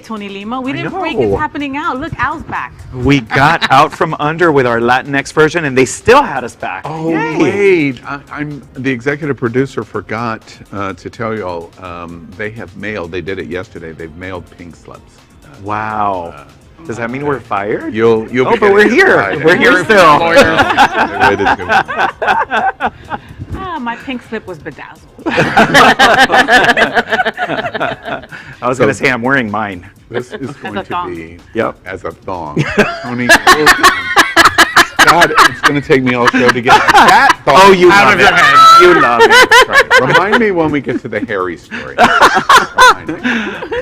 Tony Lima. We didn't break It's Happening Out. Look, Al's back. We got out from under with our Latinx version, and they still had us back. Oh, wait. I'm the executive producer forgot to tell you all, they did it yesterday, they've mailed pink slips. Wow. Does that mean we're fired? You'll but we're here. We're here still. My pink slip was bedazzled. I was going to say I'm wearing mine. This is going to be as a thong. Tony, God, it's going to take me all show to get that thong out of your head. You love it. Right. Remind me when we get to the hairy story.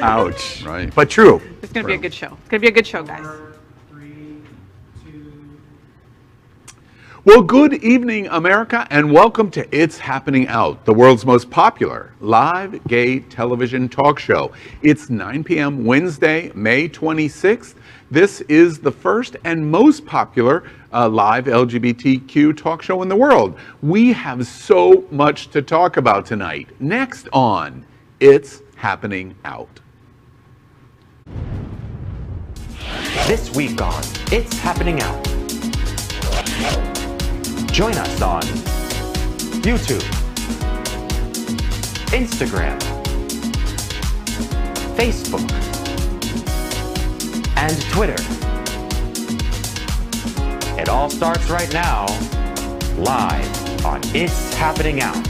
Ouch. Right. But true. It's going to be a good show. It's going to be a good show, guys. Well, good evening, America, and welcome to It's Happening Out, the world's most popular live gay television talk show. It's 9 p.m. Wednesday, May 26th. This is the first and most popular live LGBTQ talk show in the world. We have so much to talk about tonight. Next on It's Happening Out. This week on It's Happening Out. Join us on YouTube, Instagram, Facebook, and Twitter. It all starts right now, live on It's Happening Out.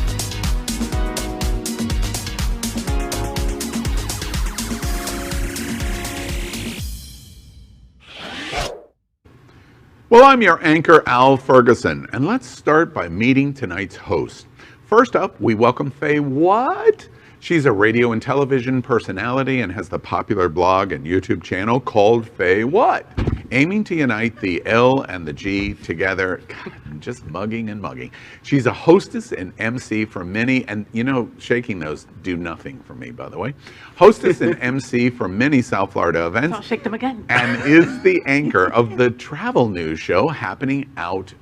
Well, I'm your anchor, Al Ferguson, and let's start by meeting tonight's host. First up, we welcome FayWHAT. She's a radio and television personality and has the popular blog and YouTube channel called FayWHAT, aiming to unite the L and the G together. God, I'm just mugging and mugging. She's a hostess and MC for many, and you know, shaking those do nothing for me, by the way. Hostess and MC for many South Florida events. I'll shake them again. And is the anchor of the travel news show Happening Out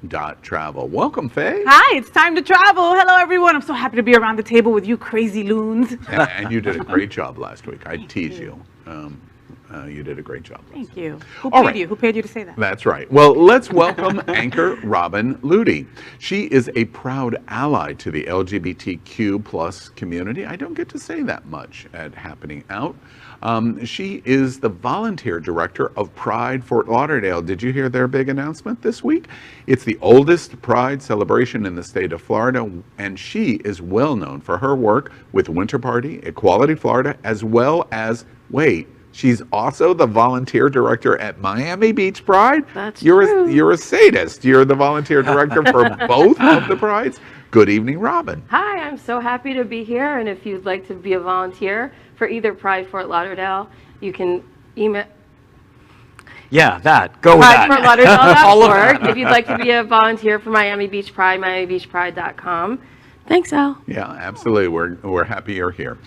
Travel. Welcome, Faye. Hi, it's time to travel. Hello, everyone. I'm so happy to be around the table with you crazy loons. And you did a great job last week. I tease you. You did a great job. Thank you. Who paid you? Who paid you to say that? That's right. Well, let's welcome anchor Robyn-Lundy. She is a proud ally to the LGBTQ plus community. I don't get to say that much at Happening Out. She is the volunteer director of Pride Fort Lauderdale. Did you hear their big announcement this week? It's the oldest Pride celebration in the state of Florida, and she is well known for her work with Winter Party, Equality Florida, as well as, she's also the volunteer director at Miami Beach Pride. That's true. You're a sadist. You're the volunteer director for both of the prides. Good evening, Robyn. Hi, I'm so happy to be here. And if you'd like to be a volunteer for either Pride Fort Lauderdale, you can email. Yeah, that. Go with that. PrideFortLauderdale.org. If you'd like to be a volunteer for Miami Beach Pride, MiamiBeachPride.com. Thanks, Al. Yeah, absolutely. We're happy you're here.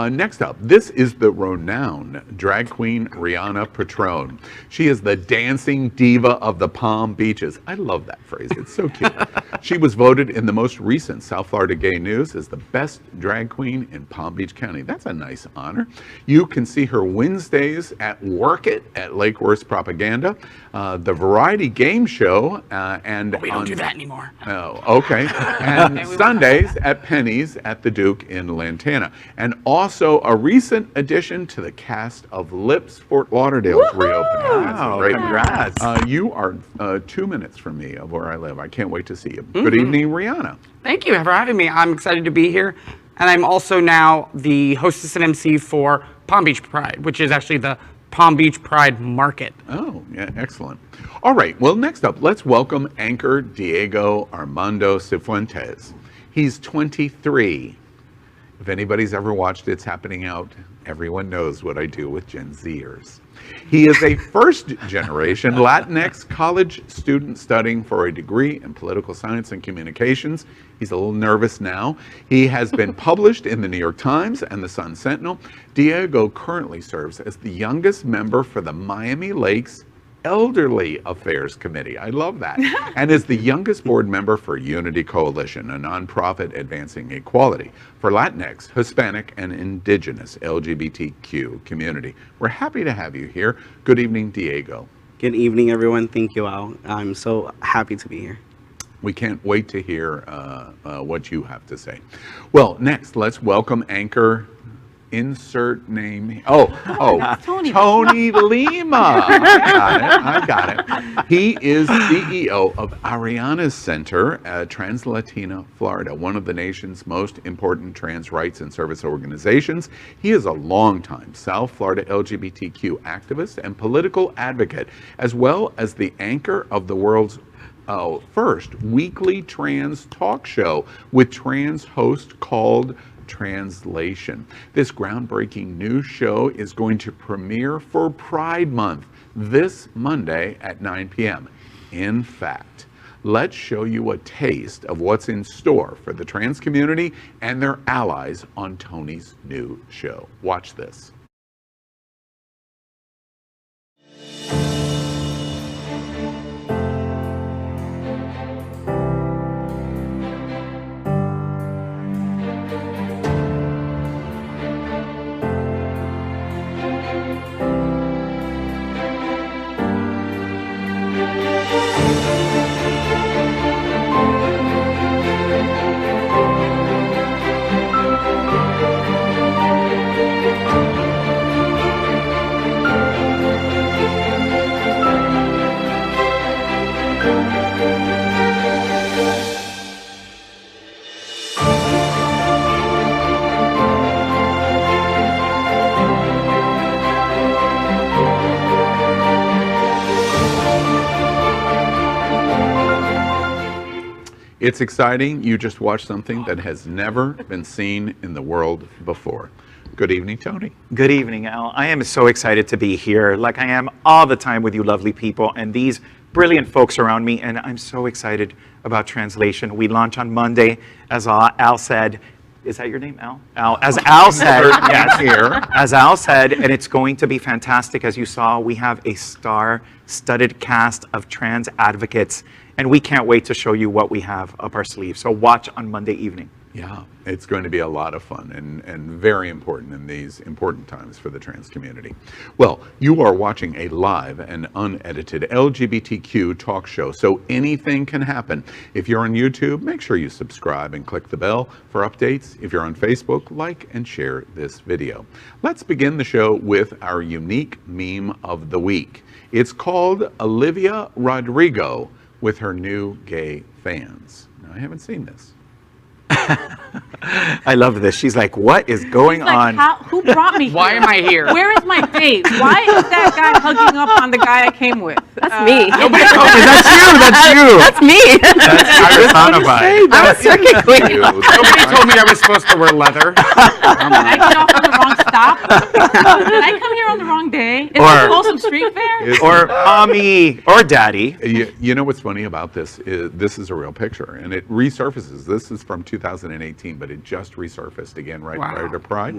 Next up, this is the renowned drag queen Rianna Petrone. She is the dancing diva of the Palm Beaches. I love that phrase. It's so cute. She was voted in the most recent South Florida Gay News as the best drag queen in Palm Beach County. That's a nice honor. You can see her Wednesdays at Work It at Lake Worth Propaganda, the Variety Game Show, and we don't do that anymore. Oh, okay. And Sundays at Penny's at the Duke in Lantana. And also a recent addition to the cast of Lips Fort Lauderdale's reopening. Wow, great. Congrats. You are 2 minutes from me of where I live. I can't wait to see you. Good evening, Rianna. Thank you for having me. I'm excited to be here. And I'm also now the hostess and MC for Palm Beach Pride, which is actually the Palm Beach Pride Market. Oh, yeah, excellent. All right, well, next up, let's welcome anchor Diego Armando Cifuentes. He's 23. If anybody's ever watched It's Happening Out, everyone knows what I do with Gen Zers. He is a first-generation Latinx college student studying for a degree in political science and communications. He's a little nervous now. He has been published in the New York Times and the Sun Sentinel. Diego currently serves as the youngest member for the Miami Lakes Elderly Affairs Committee. I love that. And is the youngest board member for Unity Coalition, a nonprofit advancing equality for Latinx, Hispanic, and Indigenous LGBTQ community. We're happy to have you here. Good evening, Diego. Good evening, everyone. Thank you, Al. I'm so happy to be here. We can't wait to hear what you have to say. Well, next, let's welcome anchor. Insert name. Tony Lima. I got it. He is CEO of Aiyana's Center at Trans Latina, Florida, one of the nation's most important trans rights and service organizations. He is a longtime South Florida LGBTQ activist and political advocate, as well as the anchor of the world's first weekly trans talk show with trans host called Translation. This groundbreaking new show is going to premiere for Pride Month this Monday at 9 p.m. In fact, let's show you a taste of what's in store for the trans community and their allies on Tony's new show. Watch this. It's exciting. You just watched something that has never been seen in the world before. Good evening, Tony. Good evening, Al. I am so excited to be here, like I am all the time with you lovely people and these brilliant folks around me, and I'm so excited about Translation. We launch on Monday, as Al said. Is that your name, Al? Al. As Al said, yes, here. As Al said, and it's going to be fantastic. As you saw, we have a star-studded cast of trans advocates, and we can't wait to show you what we have up our sleeve. So watch on Monday evening. Yeah, it's going to be a lot of fun and very important in these important times for the trans community. Well, you are watching a live and unedited LGBTQ talk show, so anything can happen. If you're on YouTube, make sure you subscribe and click the bell for updates. If you're on Facebook, like and share this video. Let's begin the show with our unique meme of the week. It's called Olivia Rodrigo with her new gay fans. Now, I haven't seen this. I love this. She's like, what is going on? Who brought me here? Why am I here? Where is my date? Why is that guy hugging up on the guy I came with? That's me. Nobody told me. That's you. That's you. That's me. I I'm a circuit queen. Nobody told me I was supposed to wear leather. Did I get off on the wrong stop? Did I come here on the wrong day? Is this Folsom Street Fair? Or mommy or daddy. You know what's funny about this is a real picture, and it resurfaces. This is from 2018, but it just resurfaced again prior to Pride.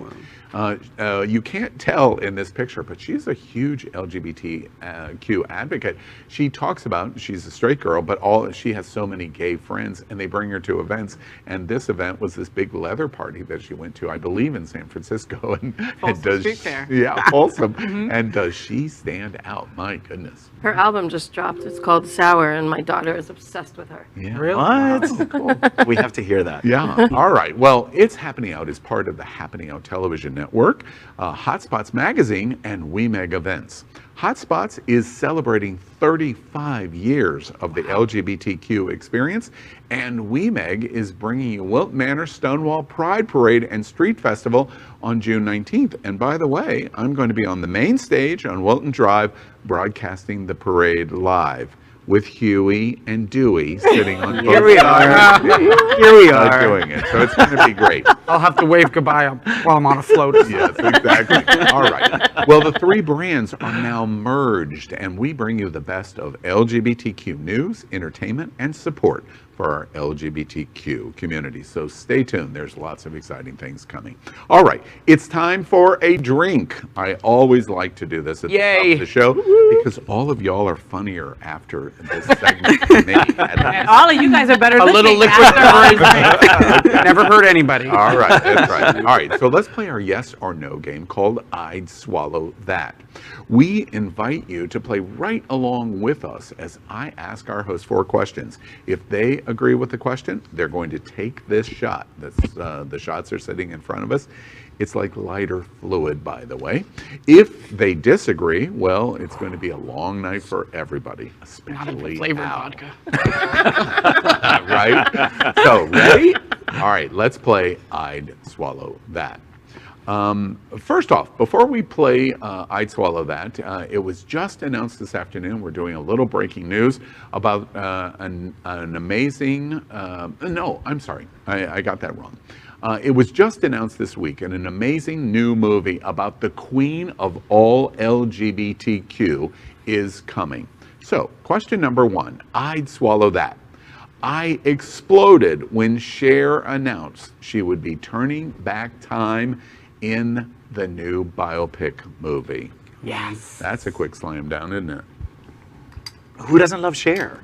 Wow. You can't tell in this picture, but she's a huge LGBTQ advocate. She talks about, she's a straight girl, but she has so many gay friends, and they bring her to events. And this event was this big leather party that she went to, I believe, in San Francisco. Folsom Street Fair. Yeah, Folsom. And does she stand out? My goodness. Her album just dropped. It's called Sour, and my daughter is obsessed with her. Yeah. Really? What? Cool. We have to hear that. Yeah. All right. Well, It's Happening Out is part of the Happening Out television network, Hotspots Magazine, and WeMeg Events. Hotspots is celebrating 35 years of the LGBTQ experience, and WeMeg is bringing you Wilton Manor Stonewall Pride Parade and Street Festival on June 19th. And by the way, I'm going to be on the main stage on Wilton Drive broadcasting the parade live with Huey and Dewey sitting on both Here we are. Here we are. Doing it. So it's going to be great. I'll have to wave goodbye while I'm on a float. Yes, exactly. All right. Well, the three brands are now merged, and we bring you the best of LGBTQ news, entertainment, and support for for our LGBTQ community. So stay tuned. There's lots of exciting things coming. All right, it's time for a drink. I always like to do this at the top of the show because all of y'all are funnier after this segment than me. And all of you guys are better A looking. little liquid after- courage. Never hurt anybody. All right, that's right. All right, so let's play our yes or no game called I'd Swallow That. We invite you to play right along with us as I ask our host 4 questions. If they agree with the question, they're going to take this shot. The shots are sitting in front of us. It's like lighter fluid, by the way. If they disagree, well, it's going to be a long night for everybody, especially Flavored Al. vodka. Right? So, ready? All right, let's play I'd Swallow That. First off, before we play I'd Swallow That, it was just announced this afternoon. We're doing a little breaking news about an amazing, no, I'm sorry, I got that wrong. It was just announced this week an amazing new movie about the queen of all LGBTQ is coming. So, question number 1, I'd swallow that. I exploded when Cher announced she would be turning back time in the new biopic movie. Yes. That's a quick slam down, isn't it? Who doesn't love Cher?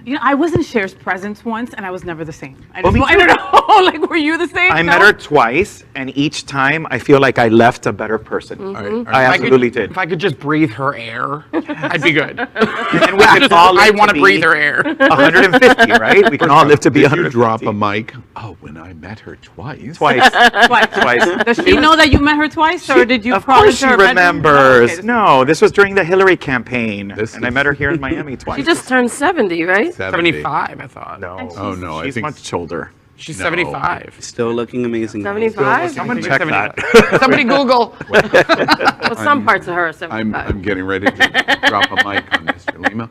You know, I was in Cher's presence once, and I was never the same. I don't know. Like, were you the same? I No? met her twice, and each time I feel like I left a better person. I absolutely did. If I could just breathe her air, I'd be good. And we could all live I want to be breathe her air. 150, right? We can all live to be Did you 150. drop a mic? Oh, when I met her twice. Twice. Twice. Does she know that you met her twice, or did you Of crawl course into she her bedroom? remembers. Oh, okay. No, this was during the Hillary campaign. This And I is- met her here in Miami twice. She just turned 70, right? 75, I thought. No. Oh, no, I She's think much older. She's No. 75. Still looking amazing. 75? Someone check that. Somebody Google. Well, some parts of her are 75. I'm getting ready to drop a mic on Mr. Lima.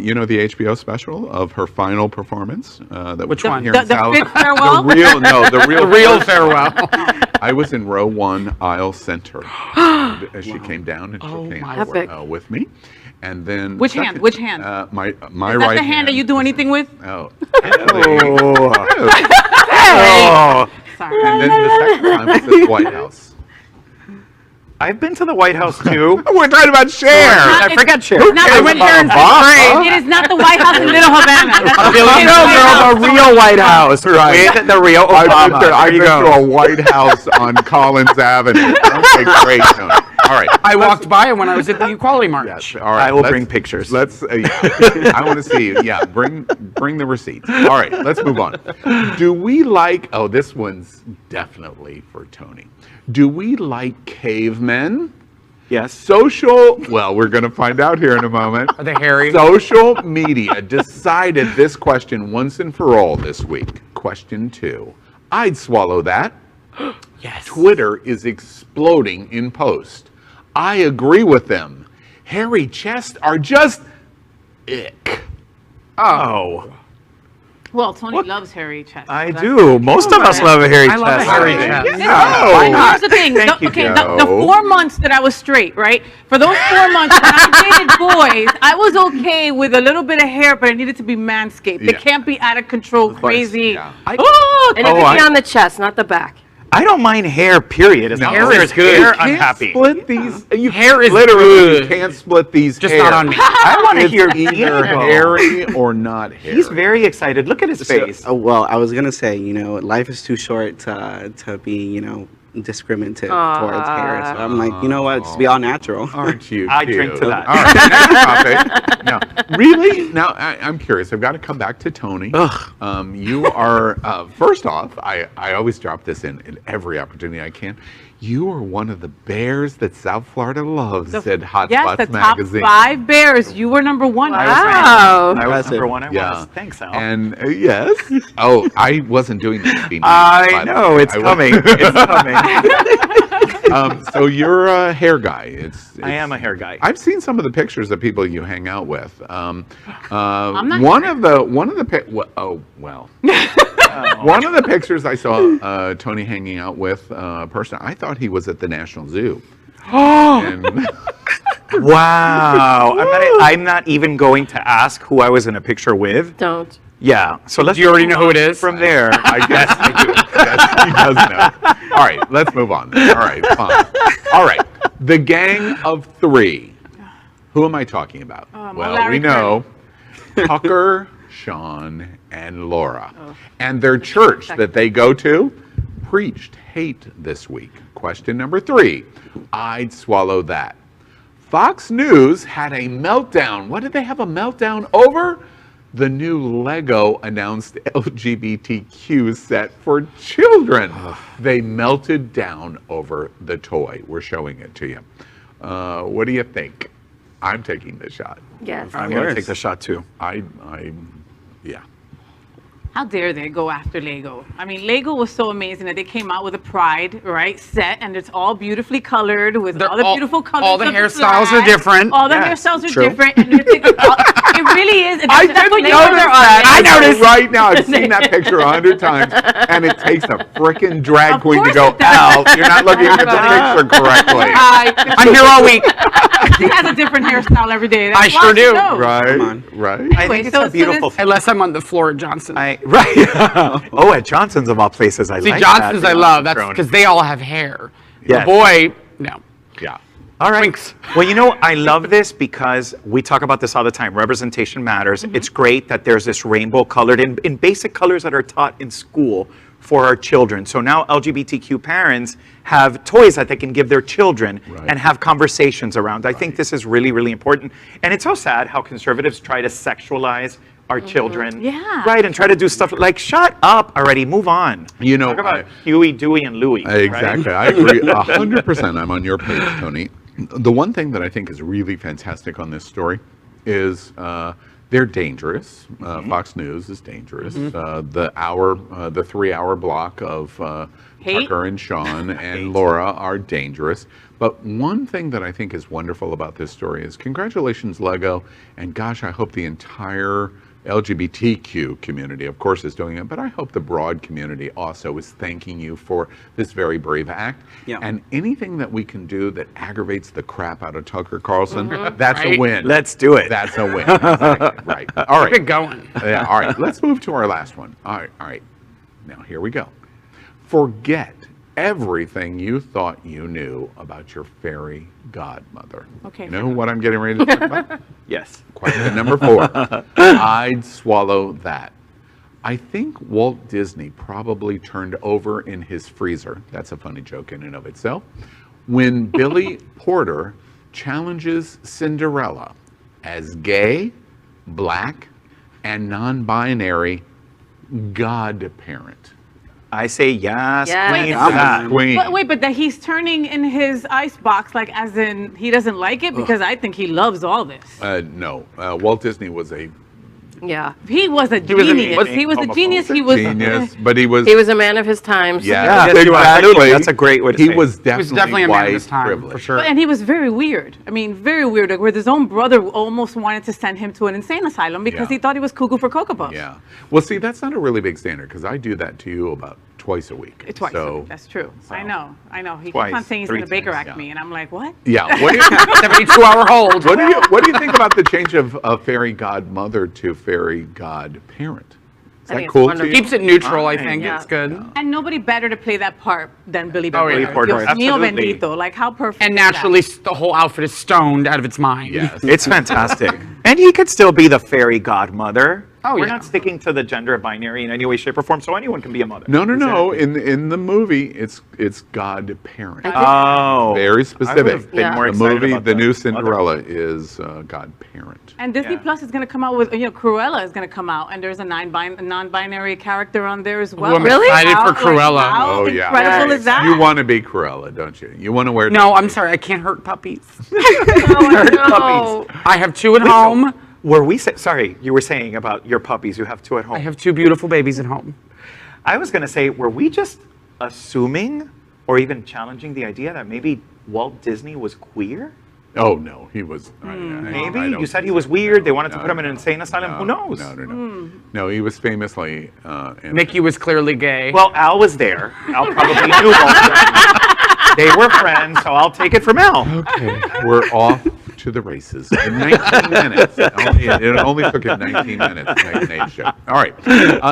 You know the HBO special of her final performance? That Which was one? Here The in South- fifth farewell? The real, The real farewell. I was in row 1, aisle center. And she came down and shook my hands word. with me. And then Which hand? Which hand? My Is right that the hand that you do anything with? Oh. Oh. Sorry. And then the second time was at the White House. I've been to the White House too. We're talking about Cher. I forget Cher. I went there in Obama? It is not the White House in Little Havana. That's the No, White House. girl, the real White House. Right. With the real I've Obama. been There you to a go. White House on Collins Avenue. Okay, great, Tony. All right. I walked by it when I was at the Equality March. All right. I will let's- bring pictures. Let's. I want to see. Yeah, bring the receipts. All right. Let's move on. Do we like? Oh, this one's definitely for Tony. Do we like cavemen? Yes. Social. Well, we're going to find out here in a moment. Are they hairy? Social media decided this question once and for all this week. Question 2. I'd swallow that. Yes. Twitter is exploding in posts. I agree with them. Hairy chests are just ick. Oh, Well, Tony loves hairy chest. I do. Most of us love a hairy chest. love a hairy chest. Yeah. Why not? Here's the thing. Thank you, Okay, Joe. the 4 months that I was straight, right? For those 4 months when I dated boys, I was okay with a little bit of hair, but it needed to be manscaped. Yeah. It can't be out of control, crazy. yeah. Oh, And it Oh, could be I- on the chest, not the back. I don't mind hair, period. As long Hair as is there's good. hair, You I'm can't happy. Split these. You Hair is literally good. can't split these. Just hair. not on me. I want to It's hear either Ian go. hairy or not hairy. He's very excited. Look at his face. Well, I was gonna say, life is too short to be, discriminative towards hair. So I'm like, you know what? Just be all natural. Aren't you? I cute? drink to that. All right, next topic. Now, really? Now, I'm curious. I've got to come back to Tony. You are, first off, I always drop this in every opportunity I can. You are one of the bears that South Florida loves, said Hot yes, Spots the top magazine. 5 bears. You were number 1. Wow. I was Impressive. number 1. I Yeah. was. Thanks, Al. And yes. Oh, I wasn't doing that to be nice, I by the know. way. It's I was- coming. It's coming. So you're a hair guy. I am a hair guy. I've seen some of the pictures of people you hang out with. not One of the one of the pictures I saw Tony hanging out with a person. I thought he was at the National Zoo. And Wow. I'm not even going to ask who I was in a picture with. Don't. Yeah. So let's. Do you already know who it is? From there. I guess I do. Yes, he does know. All right, let's move on. All right, fine. All right, the gang of three. Who am I talking about? Well, Larry we know Tucker, Sean, and Laura. And their church that they go to preached hate this week. Question number 3. I'd swallow that. Fox News had a meltdown. What did they have a meltdown over? The new Lego announced LGBTQ set for children. They melted down over the toy. We're showing it to you. What do you think? I'm taking the shot. Yes. I'm going to take the shot too. Yeah. How dare they go after Lego? I mean, Lego was so amazing that they came out with a Pride, right, set, and it's all beautifully colored with all the beautiful colors. All the of hairstyles flag. are different. All the Yes, hairstyles are true. different, and it really is. And I that's what didn't Legos notice are that. on. I noticed right now. I've seen that picture 100 times, and it takes a freaking drag Of queen to course go, it does. Al, you're not looking at the picture correctly. I'm here all week. She has a different hairstyle every day. That's I why sure she do. knows. Right, on. right. I Anyway, think it's so- a so beautiful. this- Unless I'm on the floor at Johnson. Right. Oh, at Johnson's of all places, I See, like Johnson's that. I love. That's Petrone. because they all have hair. Yes. The boy, no. Yeah. All right. Twinks. Well, you know, I love this because we talk about this all the time. Representation matters. It's great that there's this rainbow colored in basic colors that are taught in school for our children. So now LGBTQ parents have toys that they can give their children and have conversations around. I think this is really, really important. And it's so sad how conservatives try to sexualize our children. Yeah. Right, and try to do stuff like, shut up already, move on. You know, Talk about Huey, Dewey, and Louie. Exactly. I agree 100%. I'm on your page, Tony. The one thing that I think is really fantastic on this story is they're dangerous. Fox News is dangerous. The 3-hour block of Hate? Tucker and Sean and Laura are dangerous. But one thing that I think is wonderful about this story is congratulations, Lego. And gosh, I hope the entire LGBTQ community, of course, is doing it, but I hope the broad community also is thanking you for this very brave act. Yeah. And anything that we can do that aggravates the crap out of Tucker Carlson, that's a Right. win. Let's do it. That's a win. Exactly. Right. All right. Keep it going. Yeah, all right. Let's move to our last one. All right. Now, here we go. Forget everything you thought you knew about your fairy godmother. Okay, You know what I'm getting ready to talk about? Yes. Question number 4. I'd swallow that. I think Walt Disney probably turned over in his freezer. That's a funny joke in and of itself. When Billy Porter challenges Cinderella as gay, black, and non-binary godparent. I say yes, Yes. queen Wait, for that. Queen. But wait, but that he's turning in his icebox, like as in he doesn't like it, because I think he loves all this. No, Walt Disney was a Yeah. He was a was a genius. He was a homophobe. genius. He was genius, but he was. He was a man of his times. Yeah, Yes, you are. exactly. That's a great way to He say it. was He was definitely a man of his white time, privilege. for sure. And he was very weird. I mean, very weird. Like, where his own brother almost wanted to send him to an insane asylum because Yeah. he thought he was cuckoo for Cocoa Puffs. Yeah. Well, see, that's not a really big standard because I do that to you about twice a week. Twice. So, That's true. I know. He Twice, keeps on saying he's 3 going to Baker times, Act me, and I'm like, what? yeah. What do you, 72-hour hold. what do you think about the change of fairy godmother to fairy godparent? Is I that think it's cool to wonderful. you? Keeps it neutral, I Fine. think. Yeah. It's good. And nobody better to play that part than Billy Oh, Porter. yeah. Porter, Dios mío absolutely. bendito. Like, how perfect And is that? naturally, the whole outfit is stoned out of its mind. Yes. It's fantastic. And he could still be the fairy godmother. Oh, We're yeah. not sticking to the gender binary in any way, shape, or form, so anyone can be a mother. No. Exactly. In the movie, it's godparent. Oh. Very I specific. would've been Yeah. more The excited movie, about the new mother. Cinderella, is godparent. And Disney Yeah. Plus is going to come out with, Cruella is going to come out, and there's a non-binary character on there as well. Ooh, I'm Really? excited for How- like, Cruella. how Oh, yeah. incredible is that? You want to be Cruella, don't you? You want to wear. No, I'm sorry. I can't hurt puppies. Oh, I have 2 at home. Were we sorry, you were saying about your puppies, you have 2 at home. I have 2 beautiful babies at home. I was going to say, were we just assuming or even challenging the idea that maybe Walt Disney was queer? Oh no, he was. Maybe? You said he was weird. They wanted to put him in an insane asylum. Who knows? No. No, he was famously. Mickey was clearly gay. Well, Al was there. Al probably knew Walt Disney. They were friends, so I'll take it from Al. Okay, we're off to the races in 19 minutes. It only took him 19 minutes to make an 8 show. All right.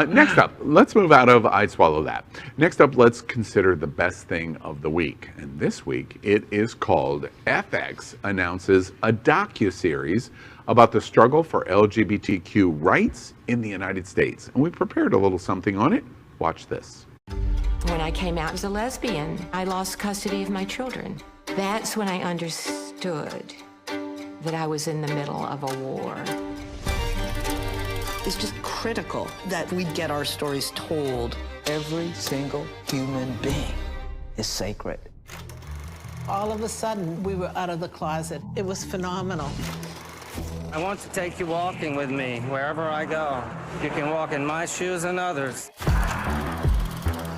Next up, let's move out of I Swallow That. Next up, let's consider the best thing of the week. And this week, it is called FX Announces a docuseries about the struggle for LGBTQ rights in the United States. And we prepared a little something on it. Watch this. When I came out as a lesbian, I lost custody of my children. That's when I understood that I was in the middle of a war. It's just critical that we get our stories told. Every single human being is sacred. All of a sudden, we were out of the closet. It was phenomenal. I want to take you walking with me wherever I go. You can walk in my shoes and others.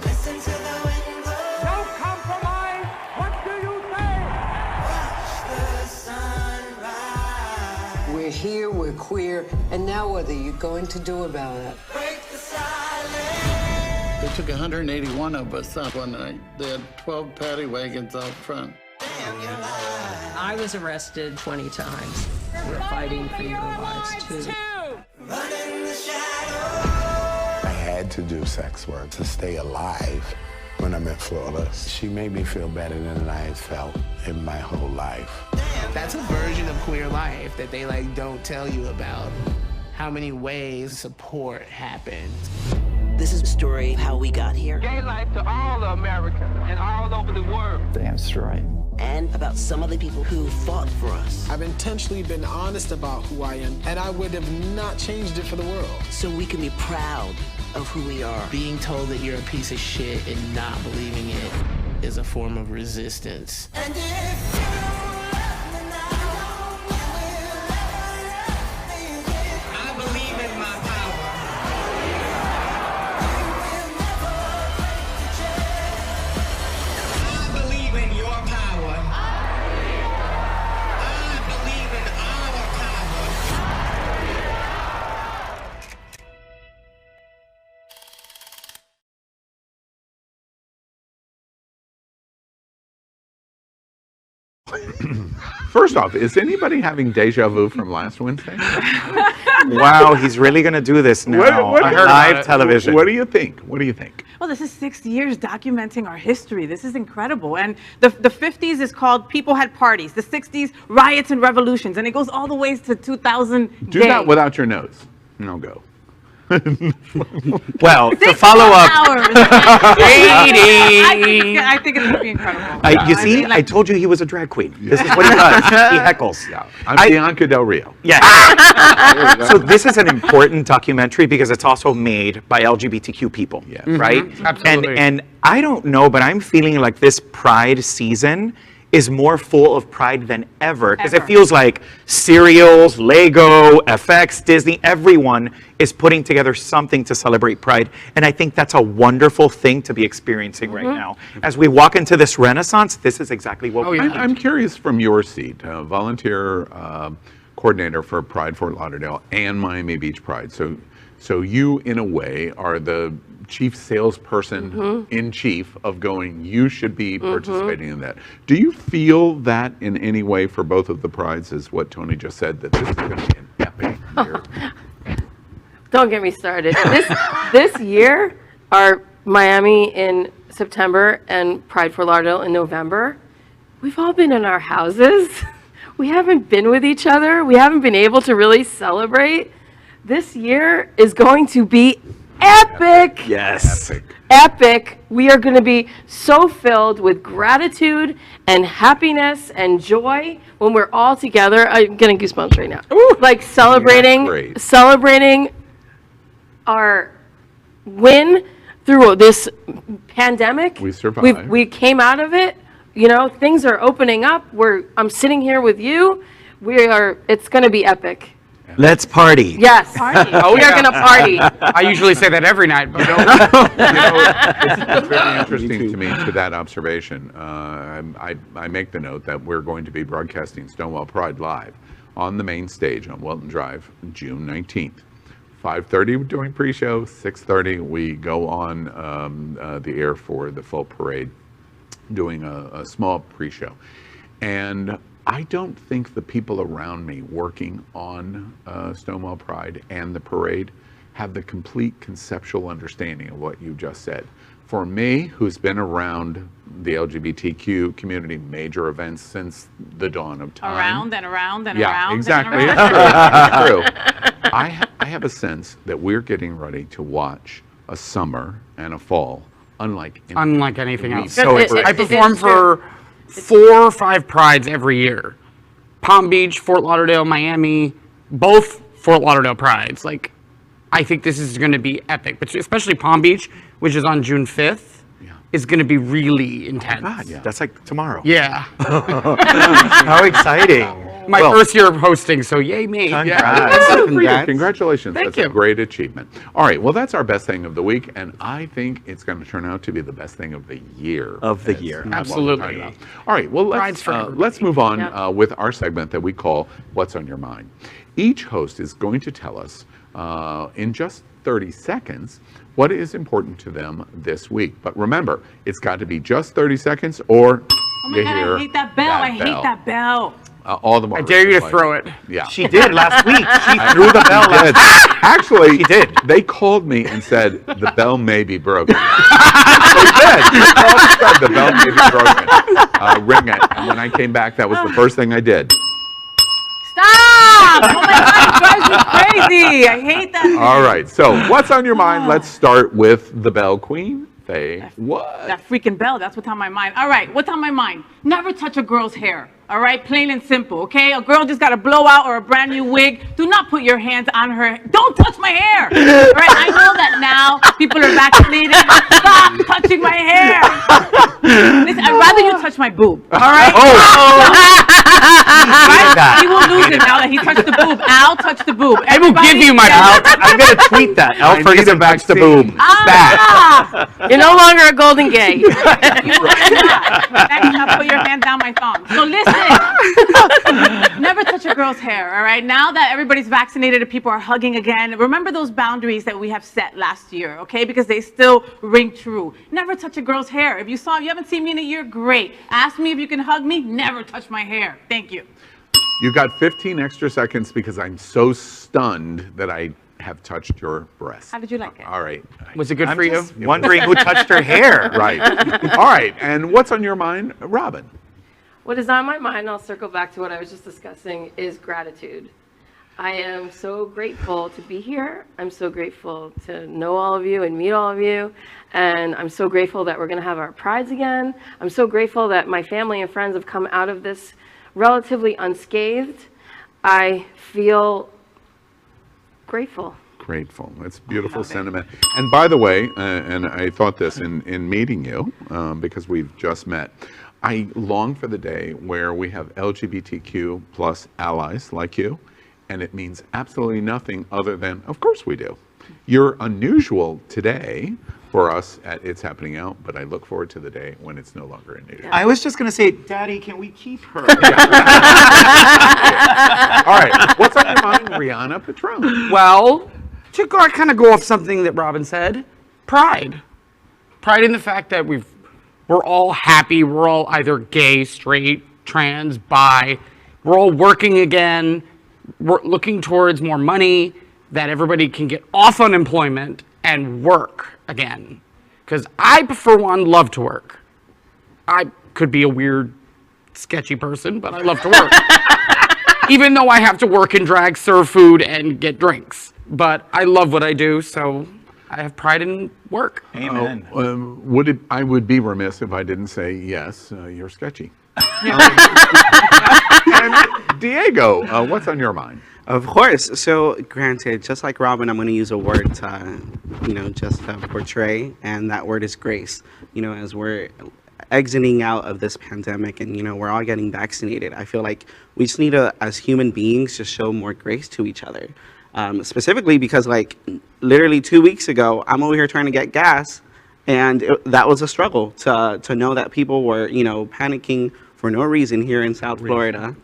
Listen to the wind blow. Don't compromise. What do you say? Watch the sunrise. We're here, we're queer, and now what are you going to do about it? Break the silence. They took 181 of us up one night. They had 12 paddy wagons out front. I was arrested 20 times. We're fighting for your lives, too. I had to do sex work to stay alive when I'm in Florida. She made me feel better than I had felt in my whole life. That's a version of queer life that they don't tell you about. How many ways support happens. This is a story of how we got here. Gay life to all of America and all over the world. Damn straight. And about some of the people who fought for us. I've intentionally been honest about who I am, and I would have not changed it for the world. So we can be proud of who we are. Being told that you're a piece of shit and not believing it is a form of resistance. And if you love me now, you will never leave me. I believe in my power. You will never break the chain. I believe in your power. First off, is anybody having deja vu from last Wednesday? Wow, he's really going to do this now on live television. What do you think? What do you think? Well, this is 6 years documenting our history. This is incredible. And the 50s is called People Had Parties. The 60s, Riots and Revolutions. And it goes all the way to 2000. Do that without your notes. No go. Well, to follow up. I think it's going to be incredible. You see, I told you he was a drag queen. This is what he does. He heckles. Yeah. I'm Bianca Del Rio. Yeah. So this is an important documentary because it's also made by LGBTQ people, right? Absolutely. And I don't know, but I'm feeling like this Pride season is more full of pride than ever because it feels like cereals, Lego, FX, Disney, everyone is putting together something to celebrate pride. And I think that's a wonderful thing to be experiencing right now. As we walk into this renaissance, this is exactly what we need. I'm curious from your seat, volunteer coordinator for Pride Fort Lauderdale and Miami Beach Pride. So you, in a way, are the chief salesperson in chief of going, you should be participating in that. Do you feel that in any way for both of the prides, as what Tony just said, that this is going to be an epic year? Don't get me started. This year, our Miami in September and Pride Fort Lauderdale in November, we've all been in our houses. We haven't been with each other. We haven't been able to really celebrate. This year is going to be epic. Yes. Epic. We are going to be so filled with gratitude and happiness and joy when we're all together. I'm getting goosebumps right now. Like celebrating our win through this pandemic. We survived. We came out of it. You know, things are opening up. I'm sitting here with you. It's going to be epic. Let's party. Yes. Party. We are going to party. I usually say that every night, but it's very interesting to me to that observation. I make the note that we're going to be broadcasting Stonewall Pride live on the main stage on Welton Drive, June 19th. 5:30 we're doing pre-show, 6:30 we go on the air for the full parade, doing a small pre-show. And I don't think the people around me working on Stonewall Pride and the parade have the complete conceptual understanding of what you just said. For me, who's been around the LGBTQ community major events since the dawn of time. Around and around and yeah, around. exactly. And around. It's true. I have a sense that we're getting ready to watch a summer and a fall unlike anything else. So I perform for 4 or 5 prides every year. Palm Beach, Fort Lauderdale, Miami, both Fort Lauderdale prides. Like, I think this is going to be epic, but especially Palm Beach, which is on June 5th, is going to be really intense. Oh God, that's like tomorrow. Yeah. How exciting. My first year of hosting, so yay me. Congratulations. Thank That's you. a great achievement. All right, well, that's our best thing of the week, and I think it's going to turn out to be the best thing of the year. Absolutely. All right, well, Pride's for everybody. let's move on with our segment that we call What's on Your Mind. Each host is going to tell us in just 30 seconds what is important to them this week. But remember, it's got to be just 30 seconds or Oh my you God, hear I hate that bell. I hate that bell. all the more. I dare you to reasons throw why- it. Yeah. She did last week. She I- threw the bell she last did. week. Actually, She did. They called me and said the bell may be broken. They did. They called and said the bell may be broken. Ring it. And when I came back, that was the first thing I did. Stop! Oh my God, it drives me crazy. I hate that. All right. So, what's on your mind? Let's start with the Bell Queen. FayWHAT? That freaking bell, that's what's on my mind. All right, what's on my mind? Never touch a girl's hair. All right, plain and simple, okay? A girl just got a blowout or a brand new wig. Do not put your hands on her. Don't touch my hair. All right, I know that now people are vaccinated. Stop touching my hair. Listen, I'd rather you touch my boob. All right? Right? He will lose it now that he touched the boob. I'll touch the boob. I will give you my Al, I'm going to tweet that. Al Ferguson touched the boob. You're no longer a golden gay. You will not put your hand down my thumb. So listen, never touch a girl's hair, all right? Now that everybody's vaccinated and people are hugging again, remember those boundaries that we have set last year, okay? Because they still ring true. Never touch a girl's hair. If you haven't seen me in a year, great. Ask me if you can hug me, never touch my hair. Thank you. You got 15 extra seconds because I'm so stunned that I have touched your breast. How did you like it? All right. Was it good I'm for you? just wondering who touched her hair. Right. All right. And what's on your mind, Robyn? What is on my mind, I'll circle back to what I was just discussing, is gratitude. I am so grateful to be here. I'm so grateful to know all of you and meet all of you. And I'm so grateful that we're going to have our prides again. I'm so grateful that my family and friends have come out of this relatively unscathed. I feel grateful. Grateful. That's beautiful sentiment. And by the way, and I thought this in meeting you, because we've just met, I long for the day where we have LGBTQ plus allies like you, and it means absolutely nothing other than, of course we do. You're unusual today for us at It's Happening Out, but I look forward to the day when it's no longer unusual. I was just going to say, Daddy, can we keep her? All right, what's on your mind, Rianna Petrone? Well, to kind of go off something that Robyn said, pride. Pride in the fact that we're all happy. We're all either gay, straight, trans, bi. We're all working again. We're looking towards more money, that everybody can get off unemployment and work again. Because I, for one, love to work. I could be a weird, sketchy person, but I love to work. Even though I have to work and drag, serve food, and get drinks. But I love what I do, so I have pride in work. Amen. I would be remiss if I didn't say, yes, you're sketchy. And Diego, what's on your mind? Of course. So, granted, just like Robyn, I'm going to use a word to, just to portray, and that word is grace. As we're exiting out of this pandemic and, we're all getting vaccinated, I feel like we just need to, as human beings, just show more grace to each other. Specifically because, literally 2 weeks ago, I'm over here trying to get gas, and that was a struggle to know that people were, panicking for no reason here in South Florida.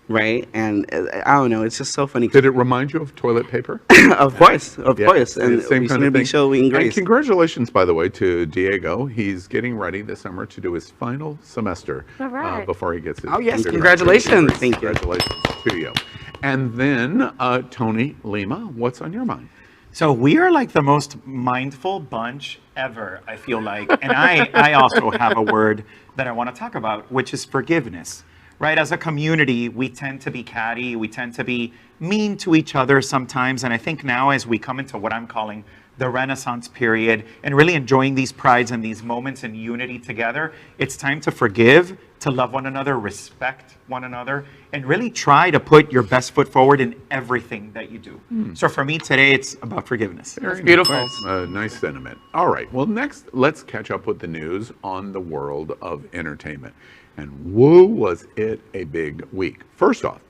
right? And I don't know, it's just so funny. Did it remind you of toilet paper? Of course, of course. And same we kind seem of to be thing. showing And grace. congratulations, by the way, to Diego. He's getting ready this summer to do his final semester All right. before he gets his. Oh, yes, undergraduate congratulations. degree. Congratulations to you. And then Tony Lima, what's on your mind? So we are like the most mindful bunch ever, I feel like. And I also have a word that I want to talk about, which is forgiveness, right? As a community, we tend to be catty. We tend to be mean to each other sometimes. And I think now as we come into what I'm calling the Renaissance period and really enjoying these prides and these moments in unity together, it's time to forgive, to love one another, respect one another, and really try to put your best foot forward in everything that you do. So for me today, it's about forgiveness. Very beautiful. Nice sentiment. All right. Well, next, let's catch up with the news on the world of entertainment. And whoa, was it a big week. First off,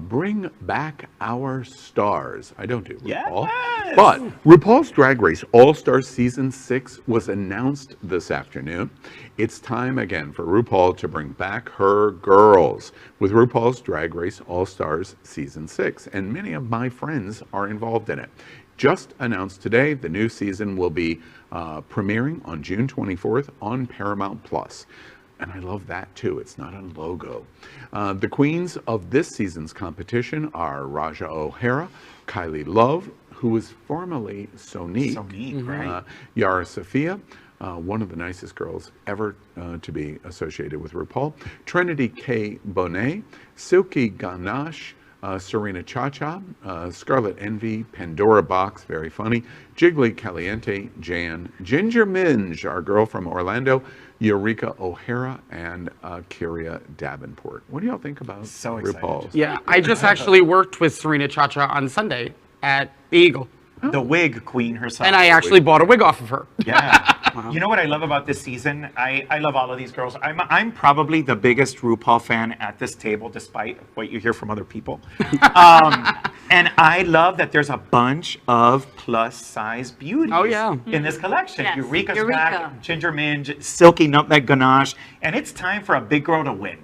bring back our stars. I don't do RuPaul. Yes! But RuPaul's Drag Race All-Stars Season 6 was announced this afternoon. It's time again for RuPaul to bring back her girls with RuPaul's Drag Race All-Stars Season 6. And many of my friends are involved in it. Just announced today, the new season will be premiering on June 24th on Paramount+. And I love that too. It's not a logo. The queens of this season's competition are Raja O'Hara, Kylie Love, who was formerly Sonique, right? Yara Sofia, one of the nicest girls ever to be associated with RuPaul, Trinity K. Bonet, Silky Ganache, Serena Chacha, Scarlet Envy, Pandora Box, very funny, Jiggly Caliente, Jan, Ginger Minge, our girl from Orlando, Eureka O'Hara, and Kyria Davenport. What do y'all think about RuPaul? Yeah, I just actually worked with Serena Chacha on Sunday at the Eagle. The wig queen herself. And I actually bought a wig off of her. Yeah. You know what I love about this season? I love all of these girls. I'm probably the biggest RuPaul fan at this table, despite what you hear from other people. And I love that there's a bunch of plus-size beauties in this collection. Yes. Eureka's back, Ginger Minge, Silky Nutmeg Ganache, and it's time for a big girl to win.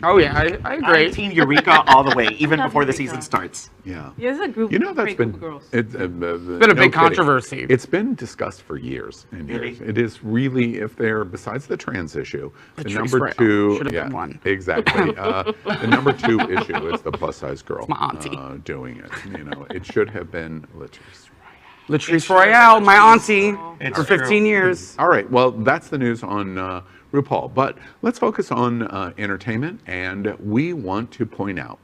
Oh yeah, I agree. I'm Team Eureka all the way, even before the season starts. Yeah. There's a group. You know, that's great been, group of girls. it's been a big controversy. It's been discussed for years and years. It is really, if they're, besides the trans issue, the number two, should have been one. Exactly. The number two issue is the plus size girl my auntie. doing it. You know, it should have been Latrice. Latrice Royale, my auntie, for 15 years. All right, well, that's the news on RuPaul. But let's focus on entertainment, and we want to point out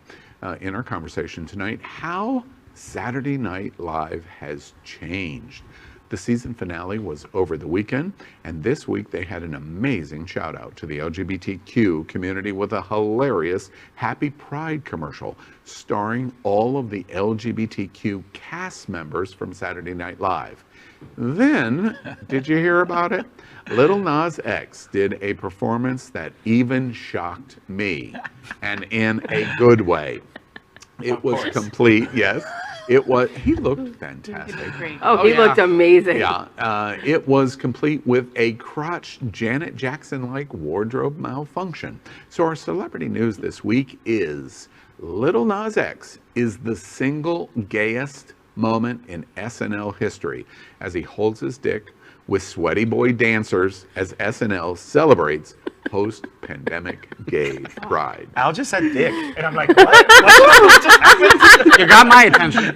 in our conversation tonight how Saturday Night Live has changed. The season finale was over the weekend, and this week they had an amazing shout out to the LGBTQ community with a hilarious Happy Pride commercial starring all of the LGBTQ cast members from Saturday Night Live. Then, did you hear about it? Little Nas X did a performance that even shocked me, and in a good way. It was complete, yes. It was, he looked fantastic. Oh, he looked amazing. Yeah, it was complete with a crotch Janet Jackson-like wardrobe malfunction. So our celebrity news this week is Little Nas X is the single gayest moment in SNL history as he holds his dick with sweaty boy dancers as SNL celebrates post-pandemic gay pride. Al just said dick, and I'm like, what just happened? You got my attention.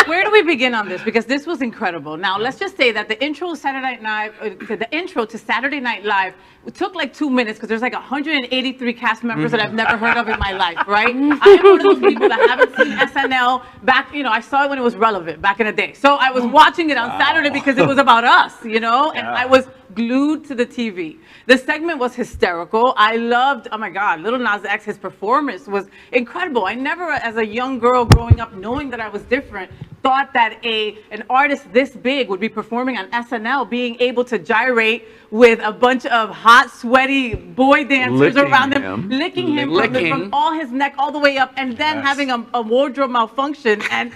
Where do we begin on this? Because this was incredible. Now, let's just say that the intro to Saturday Night Live took like 2 minutes because there's like 183 cast members that I've never heard of in my life, right? I am one of those people that haven't seen SNL back, I saw it when it was relevant back in the day. So I was watching it on Saturday because it was about us, and I was glued to the TV. The segment was hysterical. I loved, oh my God, Little Nas X, his performance was incredible. I never, as a young girl growing up, knowing that I was different, thought that an artist this big would be performing on SNL, being able to gyrate with a bunch of hot, sweaty boy dancers around him, licking him from all his neck all the way up, and then having a wardrobe malfunction and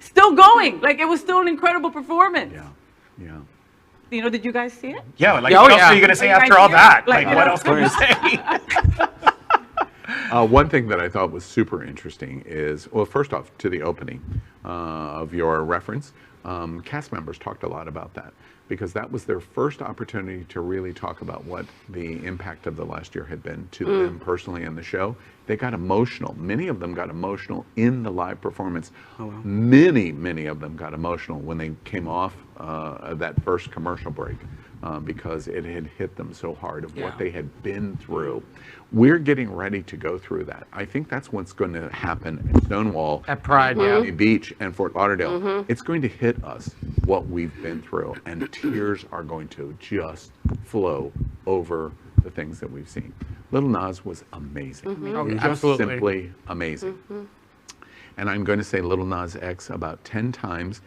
still going. Like, it was still an incredible performance. Yeah. Did you guys see it? Yeah, like what else are you going to say after all that? Like what else can you say? One thing that I thought was super interesting is, well, first off, to the opening of your reference, cast members talked a lot about that because that was their first opportunity to really talk about what the impact of the last year had been to them personally in the show. They got emotional. Many of them got emotional in the live performance. Oh, wow. Many of them got emotional when they came off that first commercial break because it had hit them so hard of what they had been through. We're getting ready to go through that. I think that's what's going to happen at Stonewall, at Pride, Miami Beach, and Fort Lauderdale. It's going to hit us what we've been through, and tears are going to just flow over the things that we've seen. Little Nas was amazing. Just absolutely. Simply amazing. And I'm going to say Little Nas X about 10 times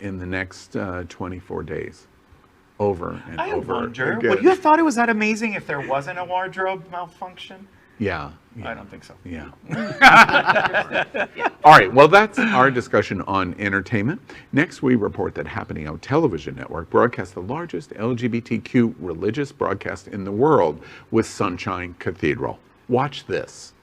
in the next 24 days. Over and over wonder, again. would you have thought it was that amazing if there wasn't a wardrobe malfunction? Yeah. I don't think so. Yeah. All right, well, that's our discussion on entertainment. Next, we report that Happening Out Television Network broadcasts the largest LGBTQ religious broadcast in the world with Sunshine Cathedral. Watch this.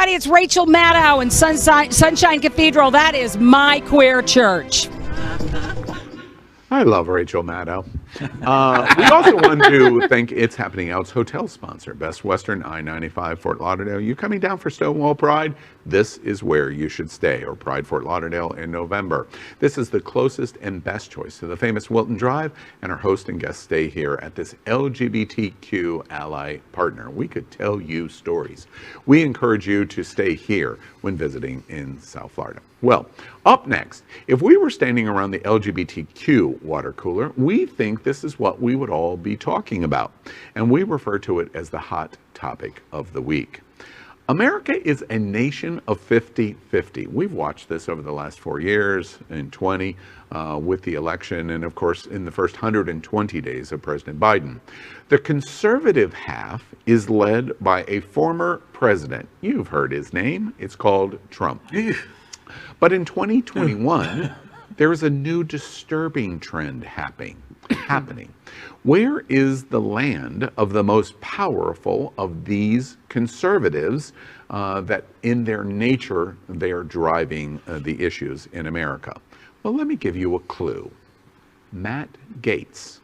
It's Rachel Maddow and Sunshine Cathedral. That is my queer church. I love Rachel Maddow. We also want to thank It's Happening Out's hotel sponsor, Best Western I-95 Fort Lauderdale. You coming down for Stonewall Pride? This is where you should stay, or Pride Fort Lauderdale in November. This is the closest and best choice to the famous Wilton Drive, and our host and guests stay here at this LGBTQ ally partner. We could tell you stories. We encourage you to stay here when visiting in South Florida. Well, up next, if we were standing around the LGBTQ water cooler, we think this is what we would all be talking about, and we refer to it as the hot topic of the week. America is a nation of 50-50. We've watched this over the last 4 years and 20 with the election, and of course in the first 120 days of President Biden. The conservative half is led by a former president. You've heard his name. It's called Trump. But in 2021, there is a new disturbing trend happening. Where is the land of the most powerful of these conservatives that in their nature they are driving the issues in America? Well, let me give you a clue. Matt Gaetz,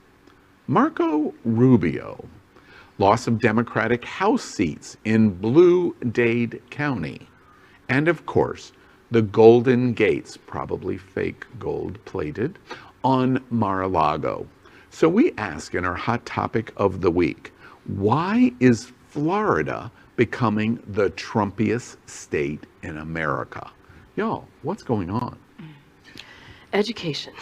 Marco Rubio, loss of Democratic House seats in Blue Dade County, and of course, the Golden Gates, probably fake gold plated, on Mar-a-Lago. So we ask in our hot topic of the week, why is Florida becoming the Trumpiest state in America? Y'all, what's going on? Education.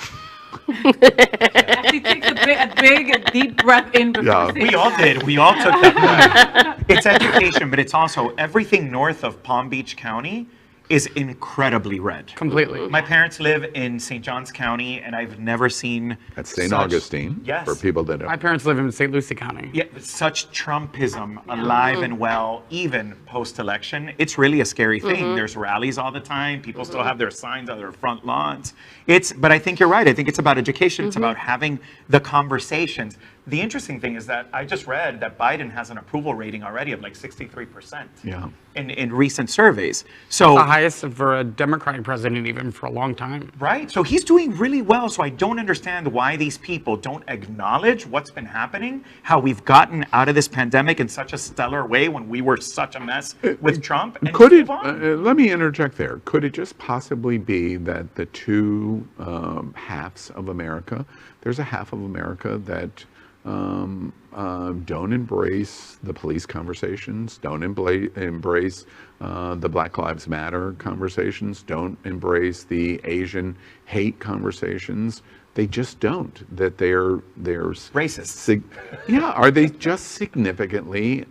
Actually takes a big, deep breath in before we all did. We all took that breath. It's education, but it's also everything north of Palm Beach County is incredibly red. Completely. My parents live in St. Johns County, and I've never seen That's St. Augustine, yes, for people that My parents live in St. Lucie County. Yeah, such Trumpism alive and well, even post-election. It's really a scary thing. There's rallies all the time. People still have their signs on their front lawns. But I think you're right. I think it's about education. It's about having the conversations. The interesting thing is that I just read that Biden has an approval rating already of like 63%. Yeah. In recent surveys. So the highest for a Democratic president even for a long time. Right. So he's doing really well. So I don't understand why these people don't acknowledge what's been happening, how we've gotten out of this pandemic in such a stellar way when we were such a mess with Trump. And could it, let me interject there. Could it just possibly be that the two halves of America, there's a half of America that don't embrace the police conversations, don't embrace the Black Lives Matter conversations, don't embrace the Asian hate conversations. They just don't. That they're racist. Are they just significantly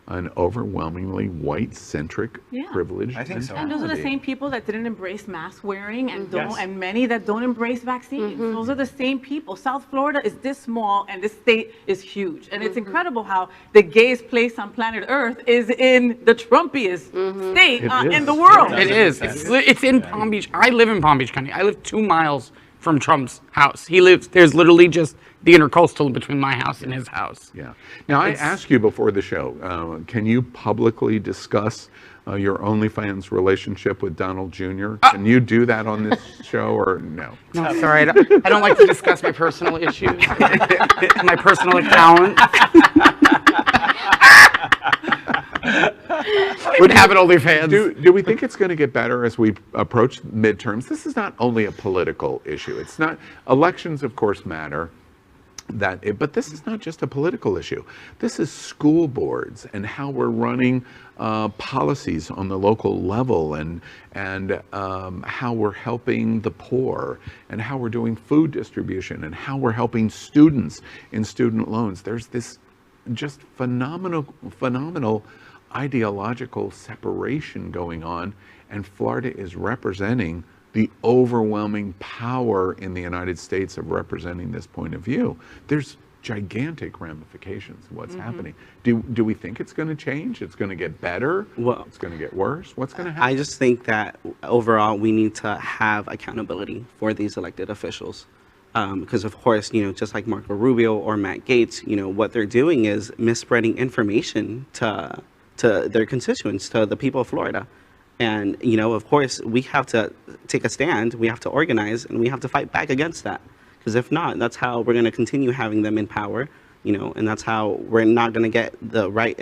an overwhelmingly white-centric, privileged mentality? And those are the same people that didn't embrace mask wearing and don't, Yes. and many that don't embrace vaccines. Those are the same people. South Florida is this small, and this state is huge. And it's incredible how the gayest place on planet Earth is in the Trumpiest state in the world. It is. It's in Palm Beach. I live in Palm Beach County. I live 2 miles from Trump's house. There's literally just the intercoastal between my house and his house. Yeah. Now, I asked you before the show, can you publicly discuss your OnlyFans relationship with Donald Jr.? Can you do that on this show or no? No, sorry. I don't like to discuss my personal issues. My personal account. Would have it OnlyFans. Do we think it's going to get better as we approach midterms? This is not only a political issue. It's not. Elections, of course, matter. But this is not just a political issue. This is school boards and how we're running policies on the local level, and how we're helping the poor, and how we're doing food distribution, and how we're helping students in student loans. There's this just phenomenal ideological separation going on, and Florida is representing the overwhelming power in the United States of representing this point of view. There's gigantic ramifications of what's happening. Do we think it's going to change? It's going to get better? Well, it's going to get worse? What's going to happen? I just think that overall we need to have accountability for these elected officials. Because of course, just like Marco Rubio or Matt Gaetz, what they're doing is misspreading information to their constituents, to the people of Florida. And, of course, we have to take a stand, we have to organize, and we have to fight back against that. Because if not, that's how we're going to continue having them in power, and that's how we're not going to get the right,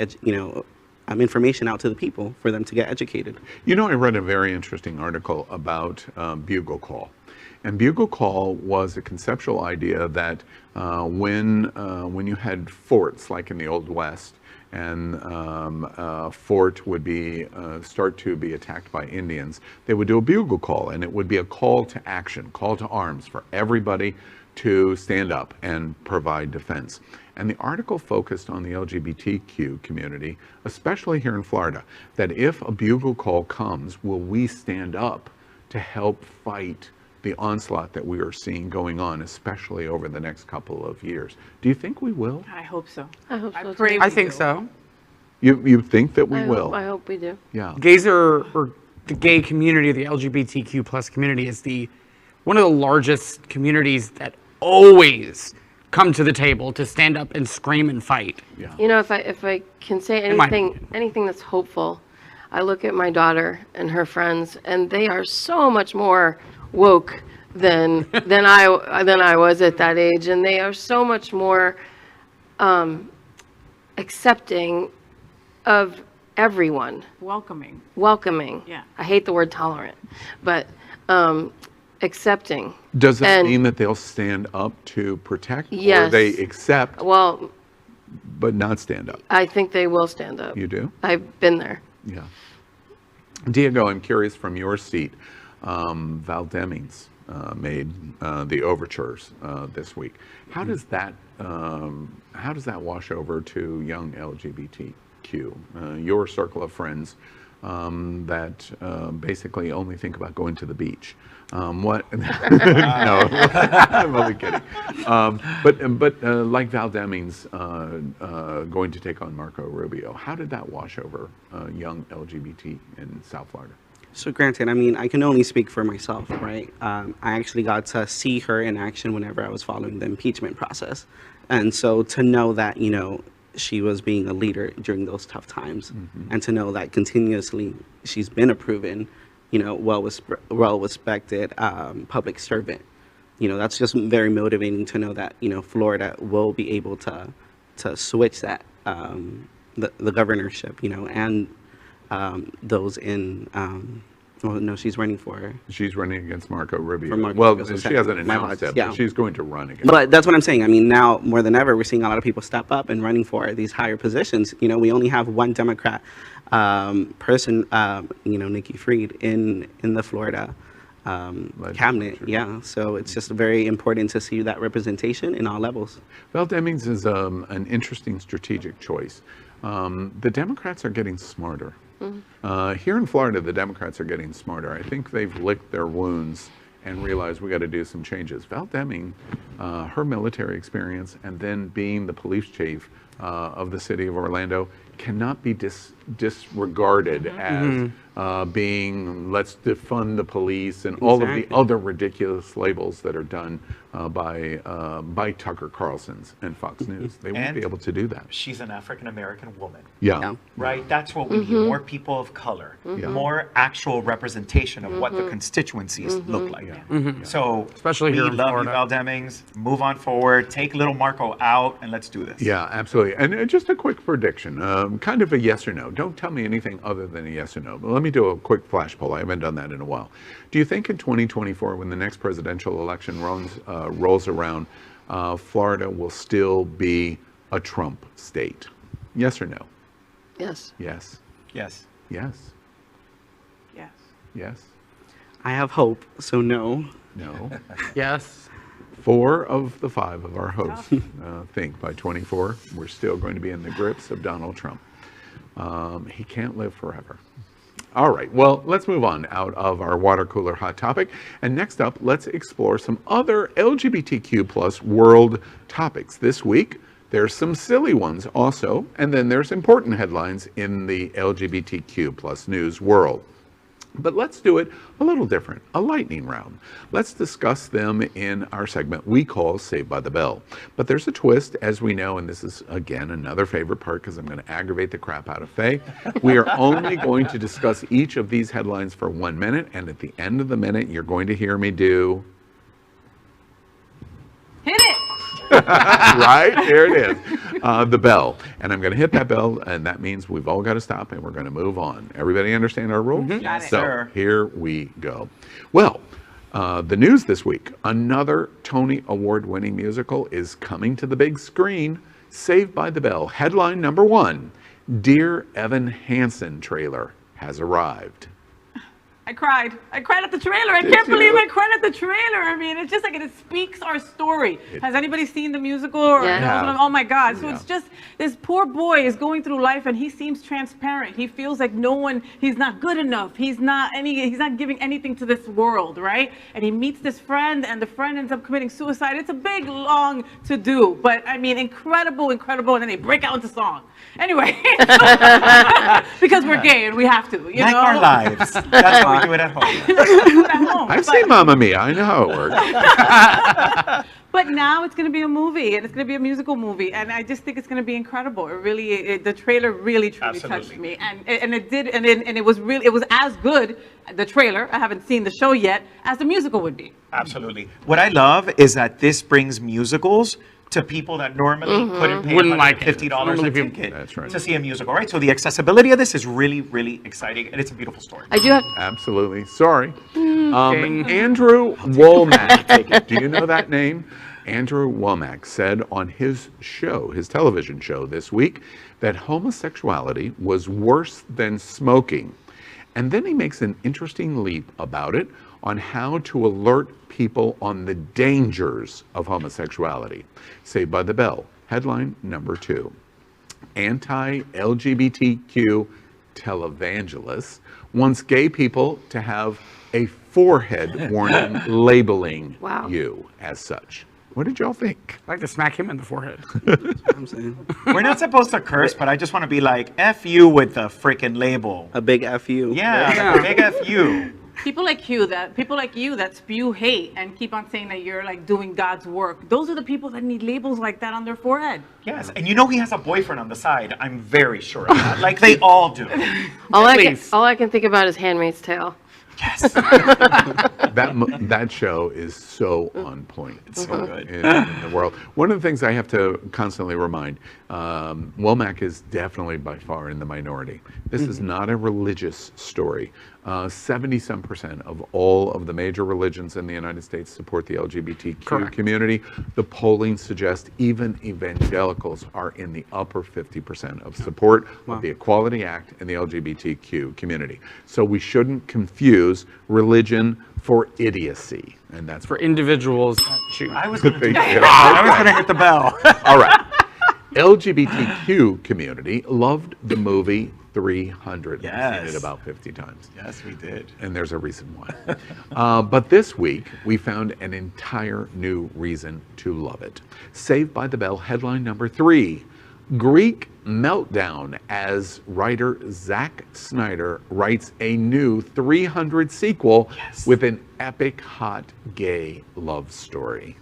information out to the people for them to get educated. I read a very interesting article about Bugle Call. And Bugle Call was a conceptual idea that when you had forts, like in the Old West, and a fort would start to be attacked by Indians, they would do a bugle call, and it would be a call to action, call to arms for everybody to stand up and provide defense. And the article focused on the LGBTQ community, especially here in Florida, that if a bugle call comes, will we stand up to help fight the onslaught that we are seeing going on, especially over the next couple of years? Do you think we will? I hope so. I hope so. pray too. we I think do. so. You think that we will? I hope we do. Yeah. Gays or the gay community, the LGBTQ plus community, is one of the largest communities that always come to the table to stand up and scream and fight. Yeah. If I can say In my anything that's hopeful, I look at my daughter and her friends, and they are so much more woke than I was at that age, and they are so much more accepting of everyone. Welcoming. Yeah. I hate the word tolerant, but accepting. Does that mean that they'll stand up to protect, Yes. or they accept Well, but not stand up? I think they will stand up. You do? I've been there. Yeah. Diego, I'm curious from your seat. Val Demings made the overtures this week. How does that wash over to young LGBTQ? Your circle of friends that basically only think about going to the beach. What? No, I'm only kidding. But like Val Demings going to take on Marco Rubio, how did that wash over young LGBT in South Florida? So granted, I can only speak for myself, right? I actually got to see her in action whenever I was following the impeachment process. And so to know that, she was being a leader during those tough times, and to know that continuously she's been a proven, well-respected public servant, that's just very motivating to know that, Florida will be able to switch that, the governorship, and those in Well, no, she's running for. She's running against Marco Rubio. For Marco Well, Rubio, so she hasn't my announced it, yeah. but she's going to run again. But that's what I'm saying. I mean, now more than ever, we're seeing a lot of people step up and running for these higher positions. You know, we only have one Democrat person, you know, Nikki Fried in the Florida cabinet. Yeah, so it's just very important to see that representation in all levels. Val Demings is an interesting strategic choice. The Democrats are getting smarter. Here in Florida, the Democrats are getting smarter. I think they've licked their wounds and realized we got to do some changes. Val Deming, her military experience, and then being the police chief of the city of Orlando cannot be disregarded as being let's defund the police and all of the other ridiculous labels that are done by Tucker Carlson's and Fox News. They won't be able to do that. She's an African-American woman. Yeah. Right? That's what we need. More people of color. More actual representation of what the constituencies look like. So especially here we in love Florida. you, Val Demings. Move on forward. Take little Marco out and let's do this. Yeah, absolutely. And just a quick prediction, kind of a yes or no. Don't tell me anything other than a yes or no. But let me do a quick flash poll. I haven't done that in a while. Do you think in 2024, when the next presidential election rolls around, Florida will still be a Trump state? Yes or no? Yes. Yes. Yes. Yes. Yes. Yes. I have hope, so no. No. Yes. 4 of the 5 of our hosts think by 24 we're still going to be in the grips of Donald Trump. He can't live forever. All right, well, let's move on out of our water cooler hot topic. And next up, let's explore some other LGBTQ plus world topics. This week, there's some silly ones also, and then there's important headlines in the LGBTQ plus news world. But let's do it a little different, a lightning round. Let's discuss them in our segment we call Saved by the Bell. But there's a twist, as we know, and this is, again, another favorite part because I'm going to aggravate the crap out of Faye. We are only going to discuss each of these headlines for 1 minute, and at the end of the minute, you're going to hear me do... Hit it! Right, here it is, the bell. And I'm going to hit that bell, and that means we've all got to stop and we're going to move on. Everybody understand our rules? Got it. So Sir. here we go. Well, the news this week, another Tony Award-winning musical is coming to the big screen, Saved by the Bell. Headline number 1, Dear Evan Hansen trailer has arrived. I cried. I cried at the trailer. I can't believe I cried at the trailer. I mean, it's just like it speaks our story. Has anybody seen the musical? Or oh my God. So it's just this poor boy is going through life and he seems transparent. He feels like he's not good enough. He's not giving anything to this world, right? And he meets this friend and the friend ends up committing suicide. It's a big, long to do, but I mean, incredible. And then they break out into song. Anyway, because we're gay and we have to, you know? Our lives. That's how we do it at home. I've seen Mamma Mia. I know how it works. But now it's going to be a movie, and it's going to be a musical movie, and I just think it's going to be incredible. It really, the trailer really truly touched me, and it was as good, the trailer. I haven't seen the show yet, as the musical would be. Absolutely. What I love is that this brings musicals to people that normally couldn't pay $50 a ticket to see a musical, right? So the accessibility of this is really, really exciting, and it's a beautiful story. I do have... Absolutely. Sorry. Andrew Womack. Do you know that name? Andrew Womack said on his show, his television show this week, that homosexuality was worse than smoking. And then he makes an interesting leap about it on how to alert people on the dangers of homosexuality. Saved by the Bell, headline number 2. Anti-LGBTQ televangelist wants gay people to have a forehead warning labeling you as such. What did y'all think? I'd like to smack him in the forehead. I'm saying. We're not supposed to curse, but I just want to be like, F you with the freaking label. A big F you. Yeah, a big F you. People like you that spew hate and keep on saying that you're like doing God's work. Those are the people that need labels like that on their forehead. Yes, and you know he has a boyfriend on the side. I'm very sure of that. Like they all do. All I can think about is Handmaid's Tale. Yes. That show is so on point. It's so good. In the world. One of the things I have to constantly remind, Womack is definitely by far in the minority. This is not a religious story. 70-some% of all of the major religions in the United States support the LGBTQ community. The polling suggests even evangelicals are in the upper 50% of support of the Equality Act and the LGBTQ community. So we shouldn't confuse religion for idiocy. And that's For individuals that choose. I was going to hit the bell. All right. LGBTQ community loved the movie 300. Yes. We've seen it about 50 times. Yes, we did. And there's a reason why. But this week, we found an entire new reason to love it. Saved by the Bell headline number 3. Greek meltdown as writer Zack Snyder writes a new 300 sequel with an epic hot gay love story.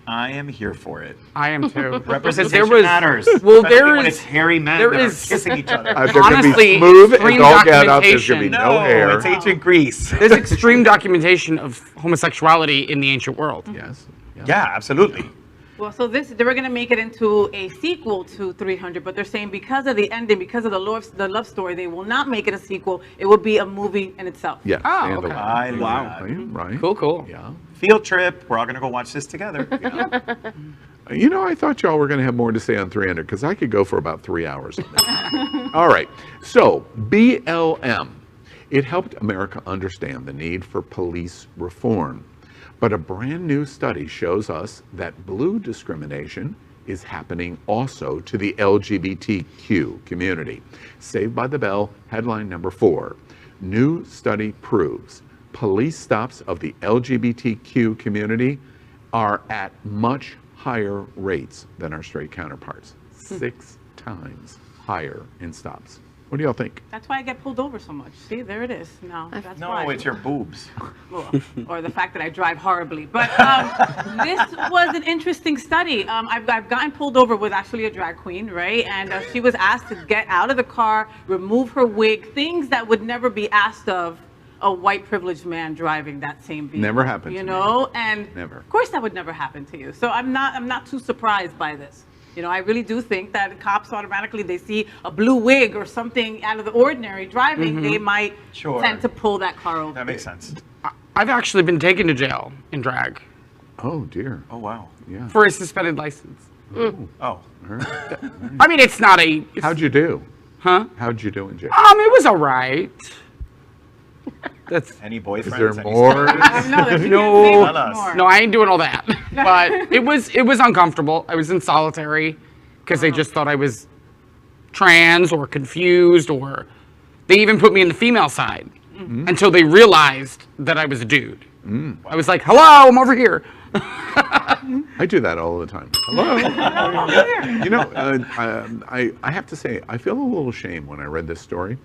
I am here for it. I am too. Representation matters. Well, especially when it's hairy men that are kissing each other. They're going to honestly be smooth as extreme all get up. There's going to be documentation. no hair. It's ancient Greece. There's extreme documentation of homosexuality in the ancient world. Yes. Yeah, absolutely. Well, so they were going to make it into a sequel to 300, but they're saying because of the ending, because of the love story, they will not make it a sequel. It will be a movie in itself. Yes. Oh, okay. I love that. Right. Cool. Yeah. Field trip. We're all going to go watch this together. You know, I thought y'all were going to have more to say on 300 because I could go for about 3 hours. All right. So, BLM. It helped America understand the need for police reform. But a brand new study shows us that blue discrimination is happening also to the LGBTQ community. Saved by the Bell, headline number 4. New study proves police stops of the LGBTQ community are at much higher rates than our straight counterparts. 6 times higher in stops. What do y'all think? That's why I get pulled over so much. See, there it is. No, that's why. No, it's your boobs. Well, or the fact that I drive horribly. But this was an interesting study. I've gotten pulled over with actually a drag queen, right? And she was asked to get out of the car, remove her wig, things that would never be asked of a white privileged man driving that same vehicle. Never happened You to know, me. and Never. of course that would never happen to you. So I'm not too surprised by this. You know, I really do think that cops automatically, they see a blue wig or something out of the ordinary driving, they might tend to pull that car over. That makes sense. I've actually been taken to jail in drag Oh, dear. Oh, wow. Yeah. for a suspended license. Oh. I mean, it's not a. How'd you do? Huh? How'd you do in jail? It was all right. That's Any boyfriends? Is there Any more? No, I ain't doing all that. But it was uncomfortable. I was in solitary because they just thought I was trans or confused, or they even put me in the female side until they realized that I was a dude. I was like, "Hello, I'm over here." I do that all the time. Hello. You know, I have to say, I feel a little shame when I read this story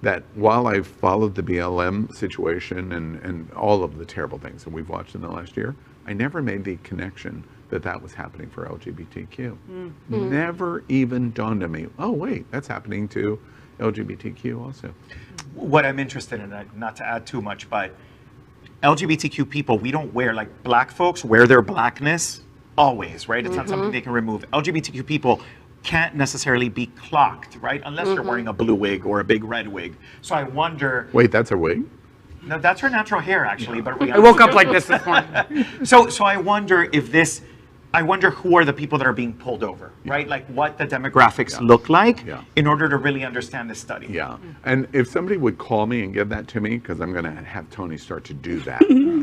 that while I've followed the BLM situation and all of the terrible things that we've watched in the last year, I never made the connection that that was happening for LGBTQ. Never even dawned on me, oh, wait, that's happening to LGBTQ also. What I'm interested in, not to add too much, but LGBTQ people, we don't wear, like black folks wear their blackness always, right? It's not something they can remove. LGBTQ people can't necessarily be clocked, right? Unless you're wearing a blue wig or a big red wig. So I wonder. Wait, that's a wig? No, that's her natural hair, actually. But I woke up like this morning. So I wonder if this. I wonder who are the people that are being pulled over, right? Like what the demographics look like in order to really understand this study. Yeah, and if somebody would call me and give that to me, because I'm going to have Tony start to do that,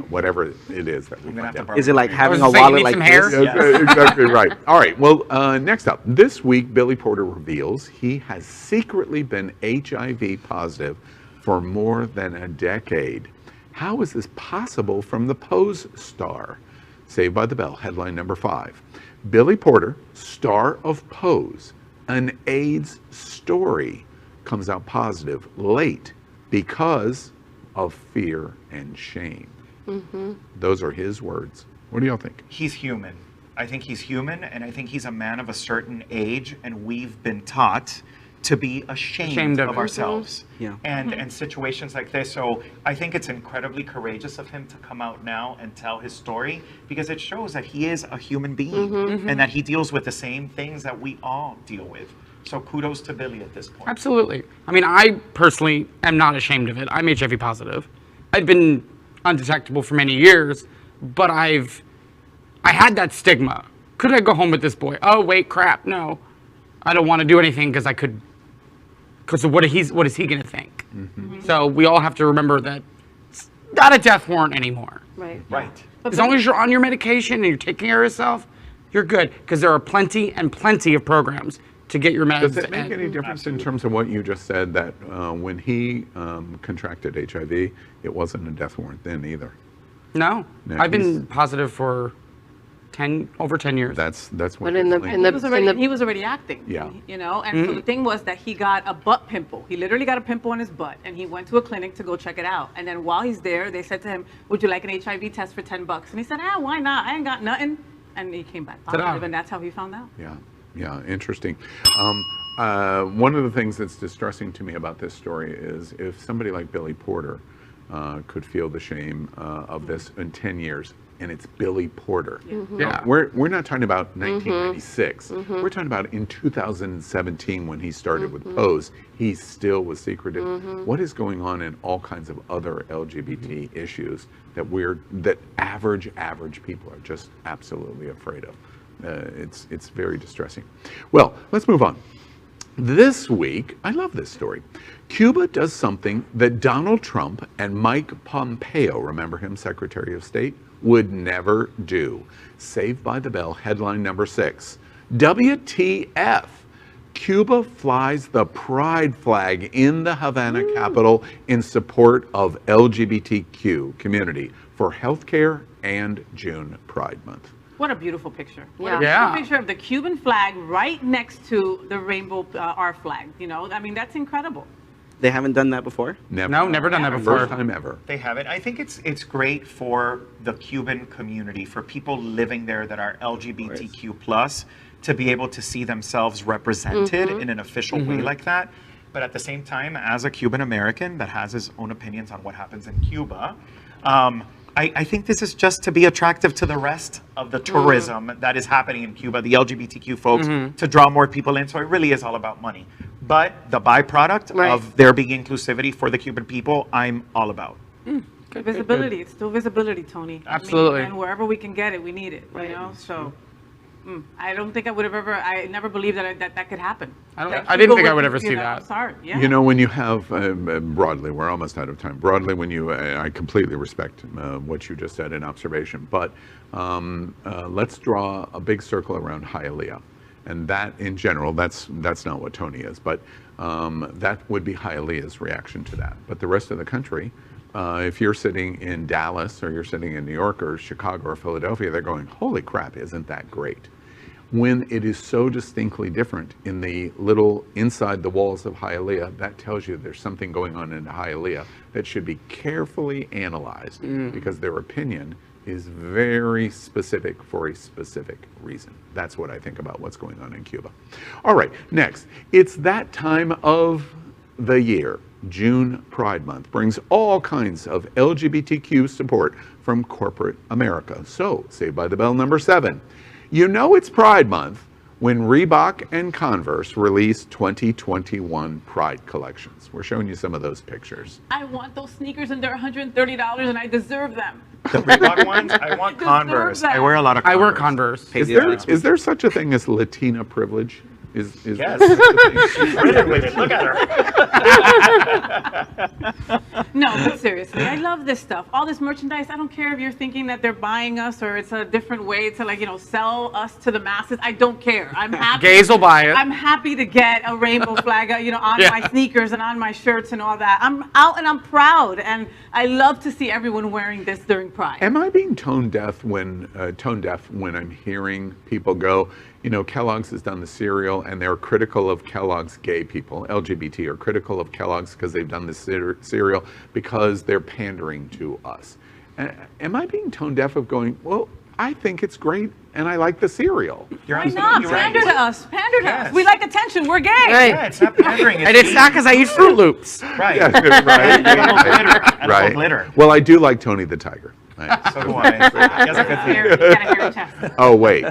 whatever it is that we find out. Is it like having a wallet like this? Yes, exactly right. All right, well, next up. This week, Billy Porter reveals he has secretly been HIV positive for more than a decade. How is this possible from the Pose star? Saved by the Bell, headline number 5. Billy Porter, star of Pose, an AIDS story, comes out positive late because of fear and shame. Those are his words. What do y'all think? He's human. I think he's human, and I think he's a man of a certain age, and we've been taught to be ashamed of it. ourselves Yeah. and situations like this. So I think it's incredibly courageous of him to come out now and tell his story, because it shows that he is a human being and that he deals with the same things that we all deal with. So kudos to Billy at this point. Absolutely. I mean, I personally am not ashamed of it. I'm HIV positive. I've been undetectable for many years, but I had that stigma. Could I go home with this boy? Oh, wait, crap, no. I don't want to do anything because of what is he going to think? So we all have to remember that it's not a death warrant anymore. Right. Right. As long as you're on your medication and you're taking care of yourself, you're good, because there are plenty and plenty of programs to get your meds. Does it make any difference in terms of what you just said, that when he contracted HIV, it wasn't a death warrant then either? No. I've been positive for over 10 years. That's what. But he was already acting. Yeah. You know, and so the thing was that he got a butt pimple. He literally got a pimple on his butt, and he went to a clinic to go check it out. And then while he's there, they said to him, "Would you like an HIV test for $10?" And he said, "Why not? I ain't got nothing." And he came back positive, and that's how he found out. Yeah, interesting. One of the things that's distressing to me about this story is if somebody like Billy Porter could feel the shame of this in 10 years, and it's Billy Porter. We're not talking about 1996. We're talking about in 2017 when he started with Pose. He still was secretive. What is going on in all kinds of other LGBT issues that average people are just absolutely afraid of? It's very distressing. Well, let's move on. This week, I love this story. Cuba does something that Donald Trump and Mike Pompeo, remember him, Secretary of State, would never do. Saved by the Bell, headline number 6. WTF? Cuba flies the pride flag in the Havana capital in support of LGBTQ community for healthcare and June Pride Month. What a beautiful picture. What Yeah. a beautiful picture of the Cuban flag right next to the rainbow, our flag. You know, I mean, that's incredible. They haven't done that before? Never. No, never done that before. First time ever. They haven't. I think it's great for the Cuban community, for people living there that are LGBTQ plus, to be able to see themselves represented in an official way like that. But at the same time, as a Cuban American that has his own opinions on what happens in Cuba, I think this is just to be attractive to the rest of the tourism that is happening in Cuba, the LGBTQ folks, to draw more people in. So it really is all about money. But the byproduct of there being inclusivity for the Cuban people, I'm all about. Visibility. It's still visibility, Tony. Absolutely. I mean, and wherever we can get it, we need it. You know, so. I don't think I would have ever. I never believed that could happen. I didn't think I would ever see that. I'm sorry. Yeah. You know, when you have broadly, we're almost out of time. Broadly, when you, I completely respect what you just said in observation, but let's draw a big circle around Hialeah, and that in general, that's not what Tony is, but that would be Hialeah's reaction to that. But the rest of the country, if you're sitting in Dallas or you're sitting in New York or Chicago or Philadelphia, they're going, "Holy crap, isn't that great?" When it is so distinctly different in the little inside the walls of Hialeah, that tells you there's something going on in Hialeah that should be carefully analyzed because their opinion is very specific for a specific reason. That's what I think about what's going on in Cuba. All right, next. It's that time of the year. June Pride Month brings all kinds of LGBTQ support from corporate America. So, Saved by the Bell number 7. You know it's Pride Month when Reebok and Converse release 2021 Pride collections. We're showing you some of those pictures. I want those sneakers, and they're $130, and I deserve them. The Reebok ones, I want Converse. I wear a lot of Converse. I wear Converse. Is there such a thing as Latina privilege? Is yes. She's written with it. Look at her. No, but seriously, I love this stuff. All this merchandise, I don't care if you're thinking that they're buying us or it's a different way to, like, you know, sell us to the masses. I don't care. I'm happy. Gays will buy it. I'm happy to get a rainbow flag, you know, on my sneakers and on my shirts and all that. I'm out and I'm proud, and I love to see everyone wearing this during Pride. Am I being tone deaf when I'm hearing people go, you know, Kellogg's has done the cereal and they're critical of Kellogg's gay people, LGBT are critical of Kellogg's because they've done this cereal because they're pandering to us. Am I being tone deaf of going, well, I think it's great, and I like the cereal. You're Why not? Pander to us. Pander to us. We like attention. We're gay. Right. Yeah, it's not pandering. And it's not because I eat Fruit Loops. Right. Yeah, right. Glitter. Right. Glitter. Well, I do like Tony the Tiger. So do I. He has a good Hair, you got a hairy chest. Oh, wait.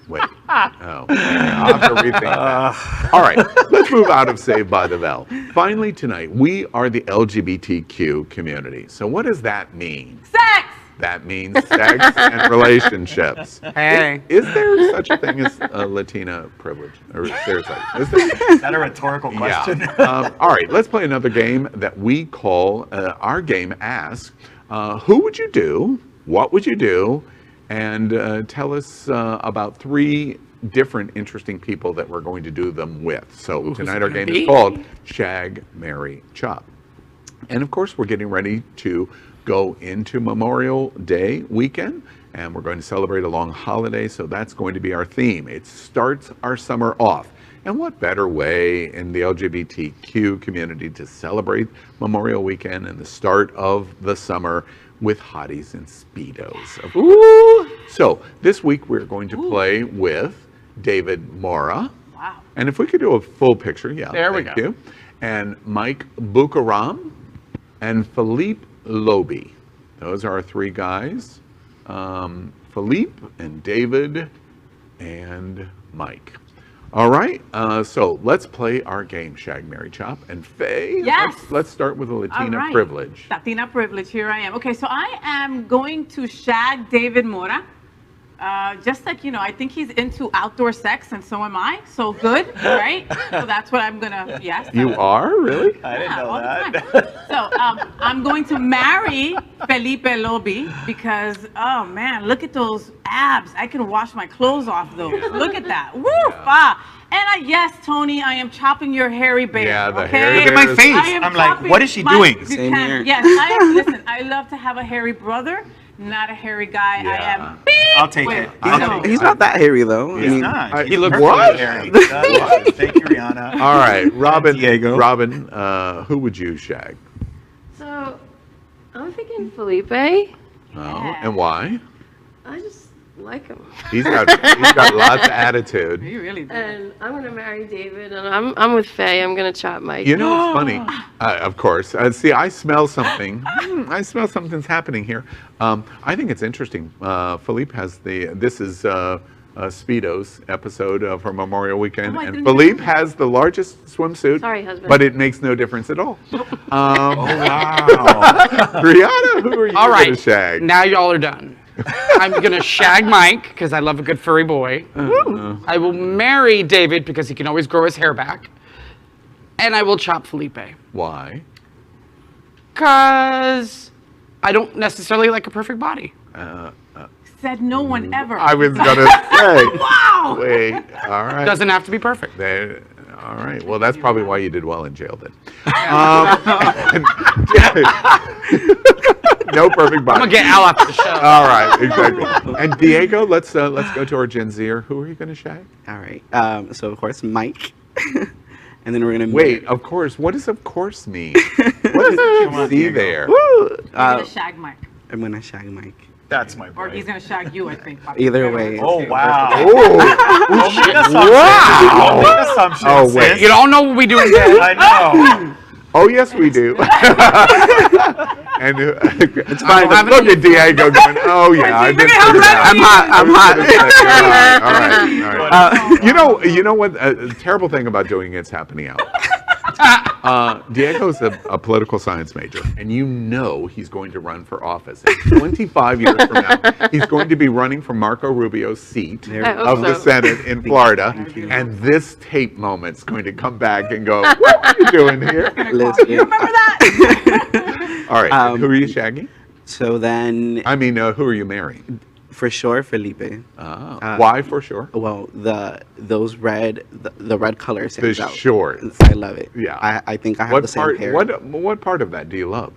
Oh, I'll have to rethink that. All right, let's move out of Saved by the Bell. Finally tonight, we are the LGBTQ community. So what does that mean? Sex! That means sex and relationships. Hey. Is there such a thing as Latina privilege? Or seriously, is there? Is that a rhetorical question? Yeah. All right, let's play another game that we call, our game asks, who would you do, what would you do, and tell us about 3 different interesting people that we're going to do them with. So tonight our game is called Shag, Marry, Chop. And of course we're getting ready to go into Memorial Day weekend, and we're going to celebrate a long holiday, so that's going to be our theme. It starts our summer off. And what better way in the LGBTQ community to celebrate Memorial Weekend and the start of the summer with hotties and Speedos. Ooh. So this week we're going to play with David Mora. Wow. And if we could do a full picture, yeah. There we thank go. you. And Mike Bukaram and Philippe Lobi. Those are our 3 guys. Philippe and David and Mike. All right, so let's play our game, Shag, Marry, Chop. And Faye, Yes. let's start with a Latina All right. privilege. Latina privilege, here I am. Okay, so I am going to shag David Mora. Just like, I think he's into outdoor sex, and so am I. So good, right? So that's what I'm gonna, yes. You are? Really? I didn't know all the that. So I'm going to marry Felipe Lobi because, oh man, look at those abs. I can wash my clothes off those. Look at that. Woo! Ah. And yes, Tony, I am chopping your hairy bear. Yeah, the okay? hair Look at my there is- face. I am I'm like, chopping what is she my doing? Same Buchanan. here. Yes, listen, I love to have a hairy brother, not a hairy guy. I Yeah. am big. I'll take it. I'll take it. He's not that hairy though. He's not. he looks perfectly what? hairy. He does. Thank you, Rianna. All right, Robyn, Diego. Robyn, who would you shag? So, I'm thinking Felipe. Oh, and why? I just like him. He's got lots of attitude. You really do. And I'm gonna marry David, and I'm with Faye. I'm gonna chop Mike. You know, it's funny. Of course. See, I smell something. I smell something's happening here. I think it's interesting. Philippe has this is a Speedos episode for Memorial Weekend, Oh, I and didn't Philippe has the largest swimsuit. Sorry, husband. But it makes no difference at all. Oh, wow. Rianna, who are you All going right, to shag? now y'all are done. I'm gonna shag Mike because I love a good furry boy. I will marry David because he can always grow his hair back. And I will chop Felipe. Why? Because I don't necessarily like a perfect body. Said no one ever. I was going to say. Wow. Wait, all right. Doesn't have to be perfect. All right. Well, that's probably why you did well in jail then. No perfect body. I'm gonna get Al after the show. All right, exactly. And Diego, let's go to our Gen Zer. Who are you going to shag? All right. So of course Mike, and then we're gonna Wait, of course. What does of course mean? What does you see there? Woo! You're gonna shag Mike. I'm gonna shag Mike. That's my Or boy. he's gonna shag you, I think. Either way. Oh, wow. Oh, Don't make assumptions. wow. Don't make assumptions. Oh, wait. sis. You don't know what we do in bed. I know. Oh, yes, we do. And it's fine. Look at Diego going, oh, yeah. I did figure it out. I'm hot. All right. You know what? The terrible thing about doing it's happening out. Diego's a political science major, and you know he's going to run for office. And 25 years from now, he's going to be running for Marco Rubio's seat of the Senate in Florida, and this tape moment's going to come back and go, what are you doing here? Listen. You remember that? All right, who are you shagging? So then, I mean, who are you marrying? for sure, Felipe. Why for sure? Well, the red color stands out. shorts. I love it. Yeah. I think I have What the same part? pair. What part of that do you love?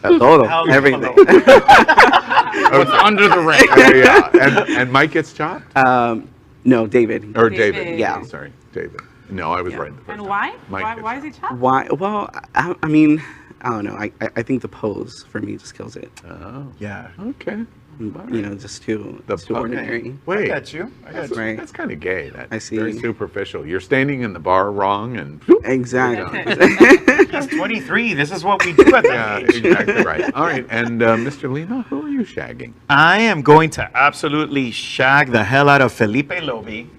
Todo, everything. What's under the ring? Yeah. And Mike gets chopped? No, David. Or David. Yeah. Sorry, David. No, I was right. The first And why? Mike Why is he chopped? Why? Well, I mean, I don't know. I think the pose for me just kills it. Oh. Yeah. Okay. just too ordinary. Wait, I got you. That's kind of gay. That's I see. very superficial. You're standing in the bar wrong, and exactly. He's 23. This is what we do at that age. Exactly right. All right, and Mr. Lima, who are you shagging? I am going to absolutely shag the hell out of Felipe Lobi.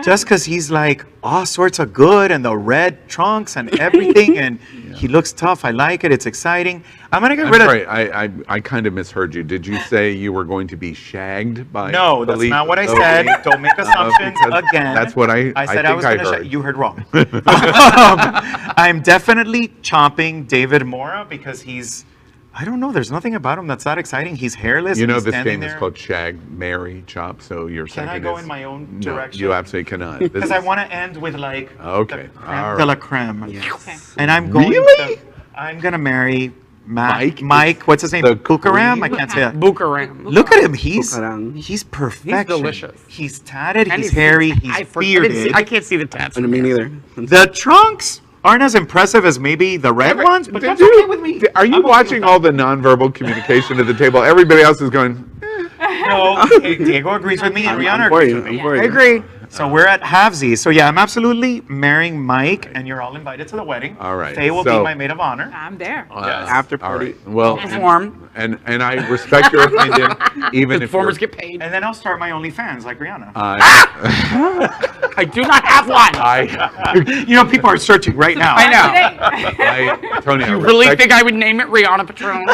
Just because he's like all sorts of good and the red trunks and everything, and he looks tough. I like it. It's exciting. I'm gonna get rid of. I kind of misheard you. Did you say you were going to be shagged by? No, that's Felipe not what I Lobi? said. Don't make assumptions Because again. That's what I said. think I was I gonna heard. you heard wrong. I'm definitely chomping David Mora because he's. I don't know. There's nothing about him that's that exciting. He's hairless. You and know he's this standing game is there. called Shag, Marry, Chop. So you're saying Can I go in my own direction? No, you absolutely cannot. Because I want to end with like Okay. the All creme de la right. creme. Okay. And I'm going to, I'm gonna marry Mike. What's his name? Bukaram? I can't say that. Bukaram. Look at him. He's Bukaram. perfection. He's delicious. He's tatted. And He's hairy. He's bearded. I can't see the tats. Me neither. The trunks aren't as impressive as maybe the red ones, but that's Did you- okay with me. Are you watching all the nonverbal communication at the table? Everybody else is going. No, Diego agrees with me, and Rianna agrees with me. I agree. So we're at halvesies. So yeah, I'm absolutely marrying Mike, and you're all invited to the wedding. All right. Faye will be my maid of honor. I'm there. After All party. right. Well, Perform. and I respect your opinion, even if Performers you're, get paid. And then I'll start my OnlyFans like Rihanna. I do not have one. You know, people are searching right now. I know. Tony, You really think I would name it Rihanna Petrone?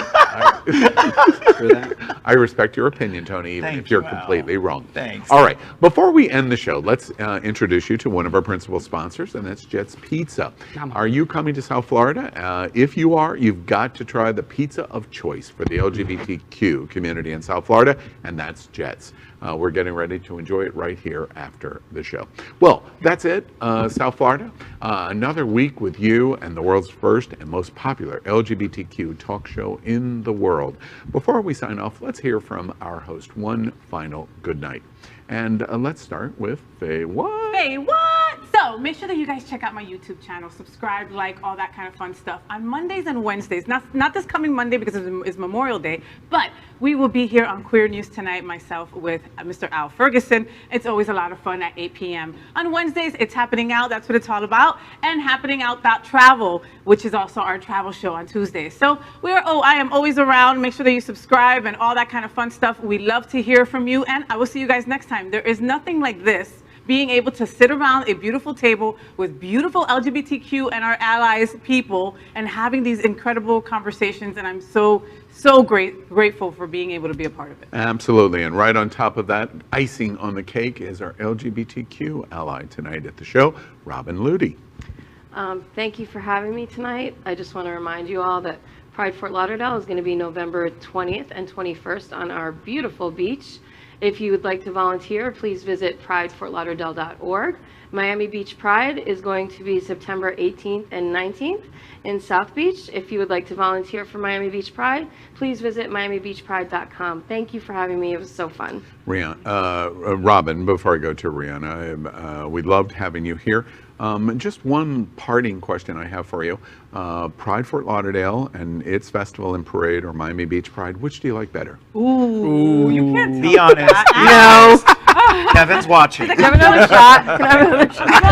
I respect your opinion, Tony, even Thank if you're you, Al. completely wrong. Thanks. All right. Before we end the show, let's introduce you to one of our principal sponsors, and that's Jet's Pizza. Are you coming to South Florida? If you are, you've got to try the pizza of choice for the LGBTQ community in South Florida, and that's Jet's. We're getting ready to enjoy it right here after the show. Well, that's it, South Florida. Another week with you and the world's first and most popular LGBTQ talk show in the world. Before we sign off, let's hear from our host one final good night. And let's start with FayWHAT. FayWHAT? So make sure that you guys check out my YouTube channel, subscribe, like, all that kind of fun stuff on Mondays and Wednesdays. Not this coming Monday because it's Memorial Day, but we will be here on Queer News Tonight, myself with Mr. Al Ferguson. It's always a lot of fun at 8 p.m. On Wednesdays, it's Happening Out. That's what it's all about. And Happening Out Travel, which is also our travel show on Tuesdays. So I am always around. Make sure that you subscribe and all that kind of fun stuff. We love to hear from you, and I will see you guys next time. There is nothing like this, being able to sit around a beautiful table with beautiful LGBTQ and our allies people and having these incredible conversations, and I'm so grateful for being able to be a part of it. Absolutely. And right on top of that, icing on the cake is our LGBTQ ally tonight at the show, Robyn Ludy. Thank you for having me tonight. I just want to remind you all that Pride Fort Lauderdale is going to be November 20th and 21st on our beautiful beach. If you would like to volunteer, please visit pridefortlauderdale.org. Miami Beach Pride is going to be September 18th and 19th in South Beach. If you would like to volunteer for Miami Beach Pride, please visit miamibeachpride.com. Thank you for having me. It was so fun. Robyn, before I go to Rianna, we loved having you here. Just one parting question I have for you. Pride Fort Lauderdale and its festival and parade, or Miami Beach Pride, which do you like better? Ooh, you can't Be honest. No. Kevin's watching. Can I have another shot? Can I have another shot?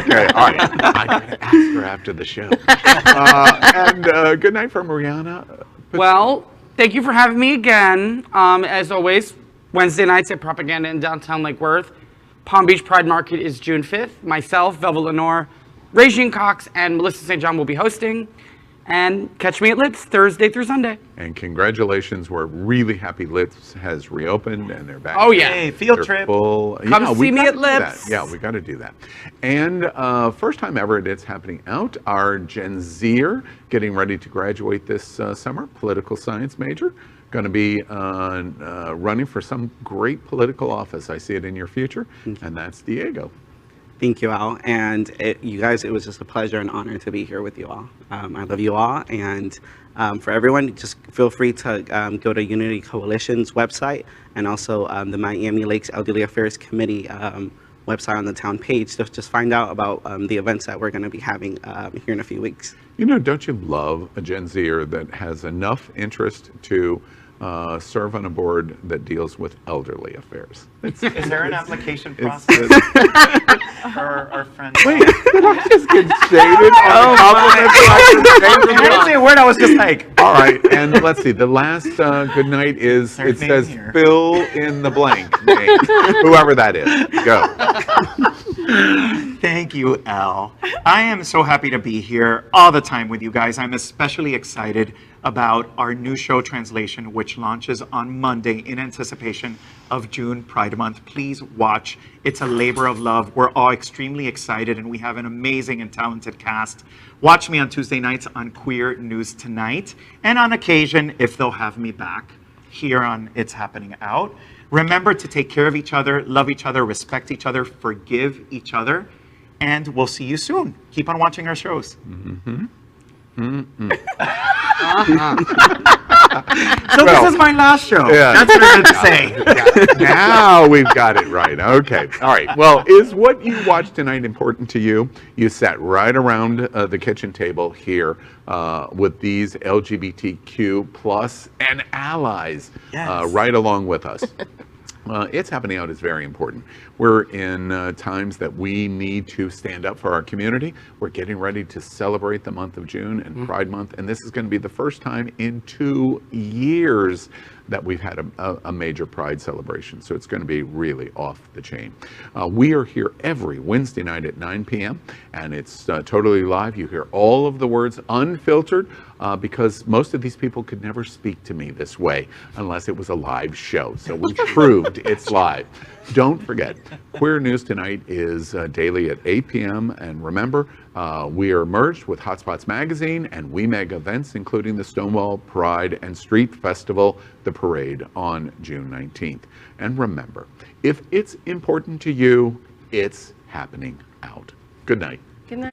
Okay, all right. I'm going to ask her after the show. And good night from Rianna. Well, thank you for having me again. As always, Wednesday nights at Propaganda in downtown Lake Worth. Palm Beach Pride Market is June 5th. Myself, Velvet Lenore, Regine Cox, and Melissa St. John will be hosting. And catch me at Litz Thursday through Sunday. And congratulations, we're really happy Litz has reopened and they're back. Oh, yeah. Hey, field They're trip. Full. Come Yeah, see we me gotta at do that. Litz. Yeah, we got to do that. And first time ever it's happening out, our Gen Zer getting ready to graduate this summer, political science major. Going to be running for some great political office. I see it in your future, and that's Diego. Thank you, Al. And you guys, it was just a pleasure and honor to be here with you all. I love you all. And for everyone, just feel free to go to Unity Coalition's website and also the Miami Lakes Elderly Affairs Committee website on the town page to just find out about the events that we're going to be having here in a few weeks. You know, don't you love a Gen Zer that has enough interest to serve on a board that deals with elderly affairs. Is there an application process for our friends? Wait, did I just get shaded on compliments? I didn't say a word. I was just like, all right, and let's see. The last good night is, it says fill in the blank name. Whoever that is. Go. Thank you, Al. I am so happy to be here all the time with you guys. I'm especially excited about our new show Translation, which launches on Monday in anticipation of June Pride Month. Please watch. It's a labor of love. We're all extremely excited, and we have an amazing and talented cast. Watch me on Tuesday nights on Queer News Tonight, and on occasion, if they'll have me back, here on It's Happening Out. Remember to take care of each other, love each other, respect each other, forgive each other, and we'll see you soon. Keep on watching our shows. Mm-hmm. So this is my last show. Yeah. That's what I meant to say. Now we've got it right. Okay. All right. Well, is what you watched tonight important to you? You sat right around the kitchen table here with these LGBTQ plus and allies right along with us. It's Happening Out is very important. We're in times that we need to stand up for our community. We're getting ready to celebrate the month of June and Pride Month, and this is going to be the first time in 2 years that we've had a major Pride celebration. So it's going to be really off the chain. We are here every Wednesday night at 9 p.m. and it's totally live. You hear all of the words unfiltered because most of these people could never speak to me this way unless it was a live show. So we proved it's live. Don't forget, Queer News Tonight is daily at 8 p.m. And remember, we are merged with Hotspots Magazine and We Meg events, including the Stonewall Pride and Street Festival, the parade on June 19th. And remember, if it's important to you, it's happening out. Good night. Good night.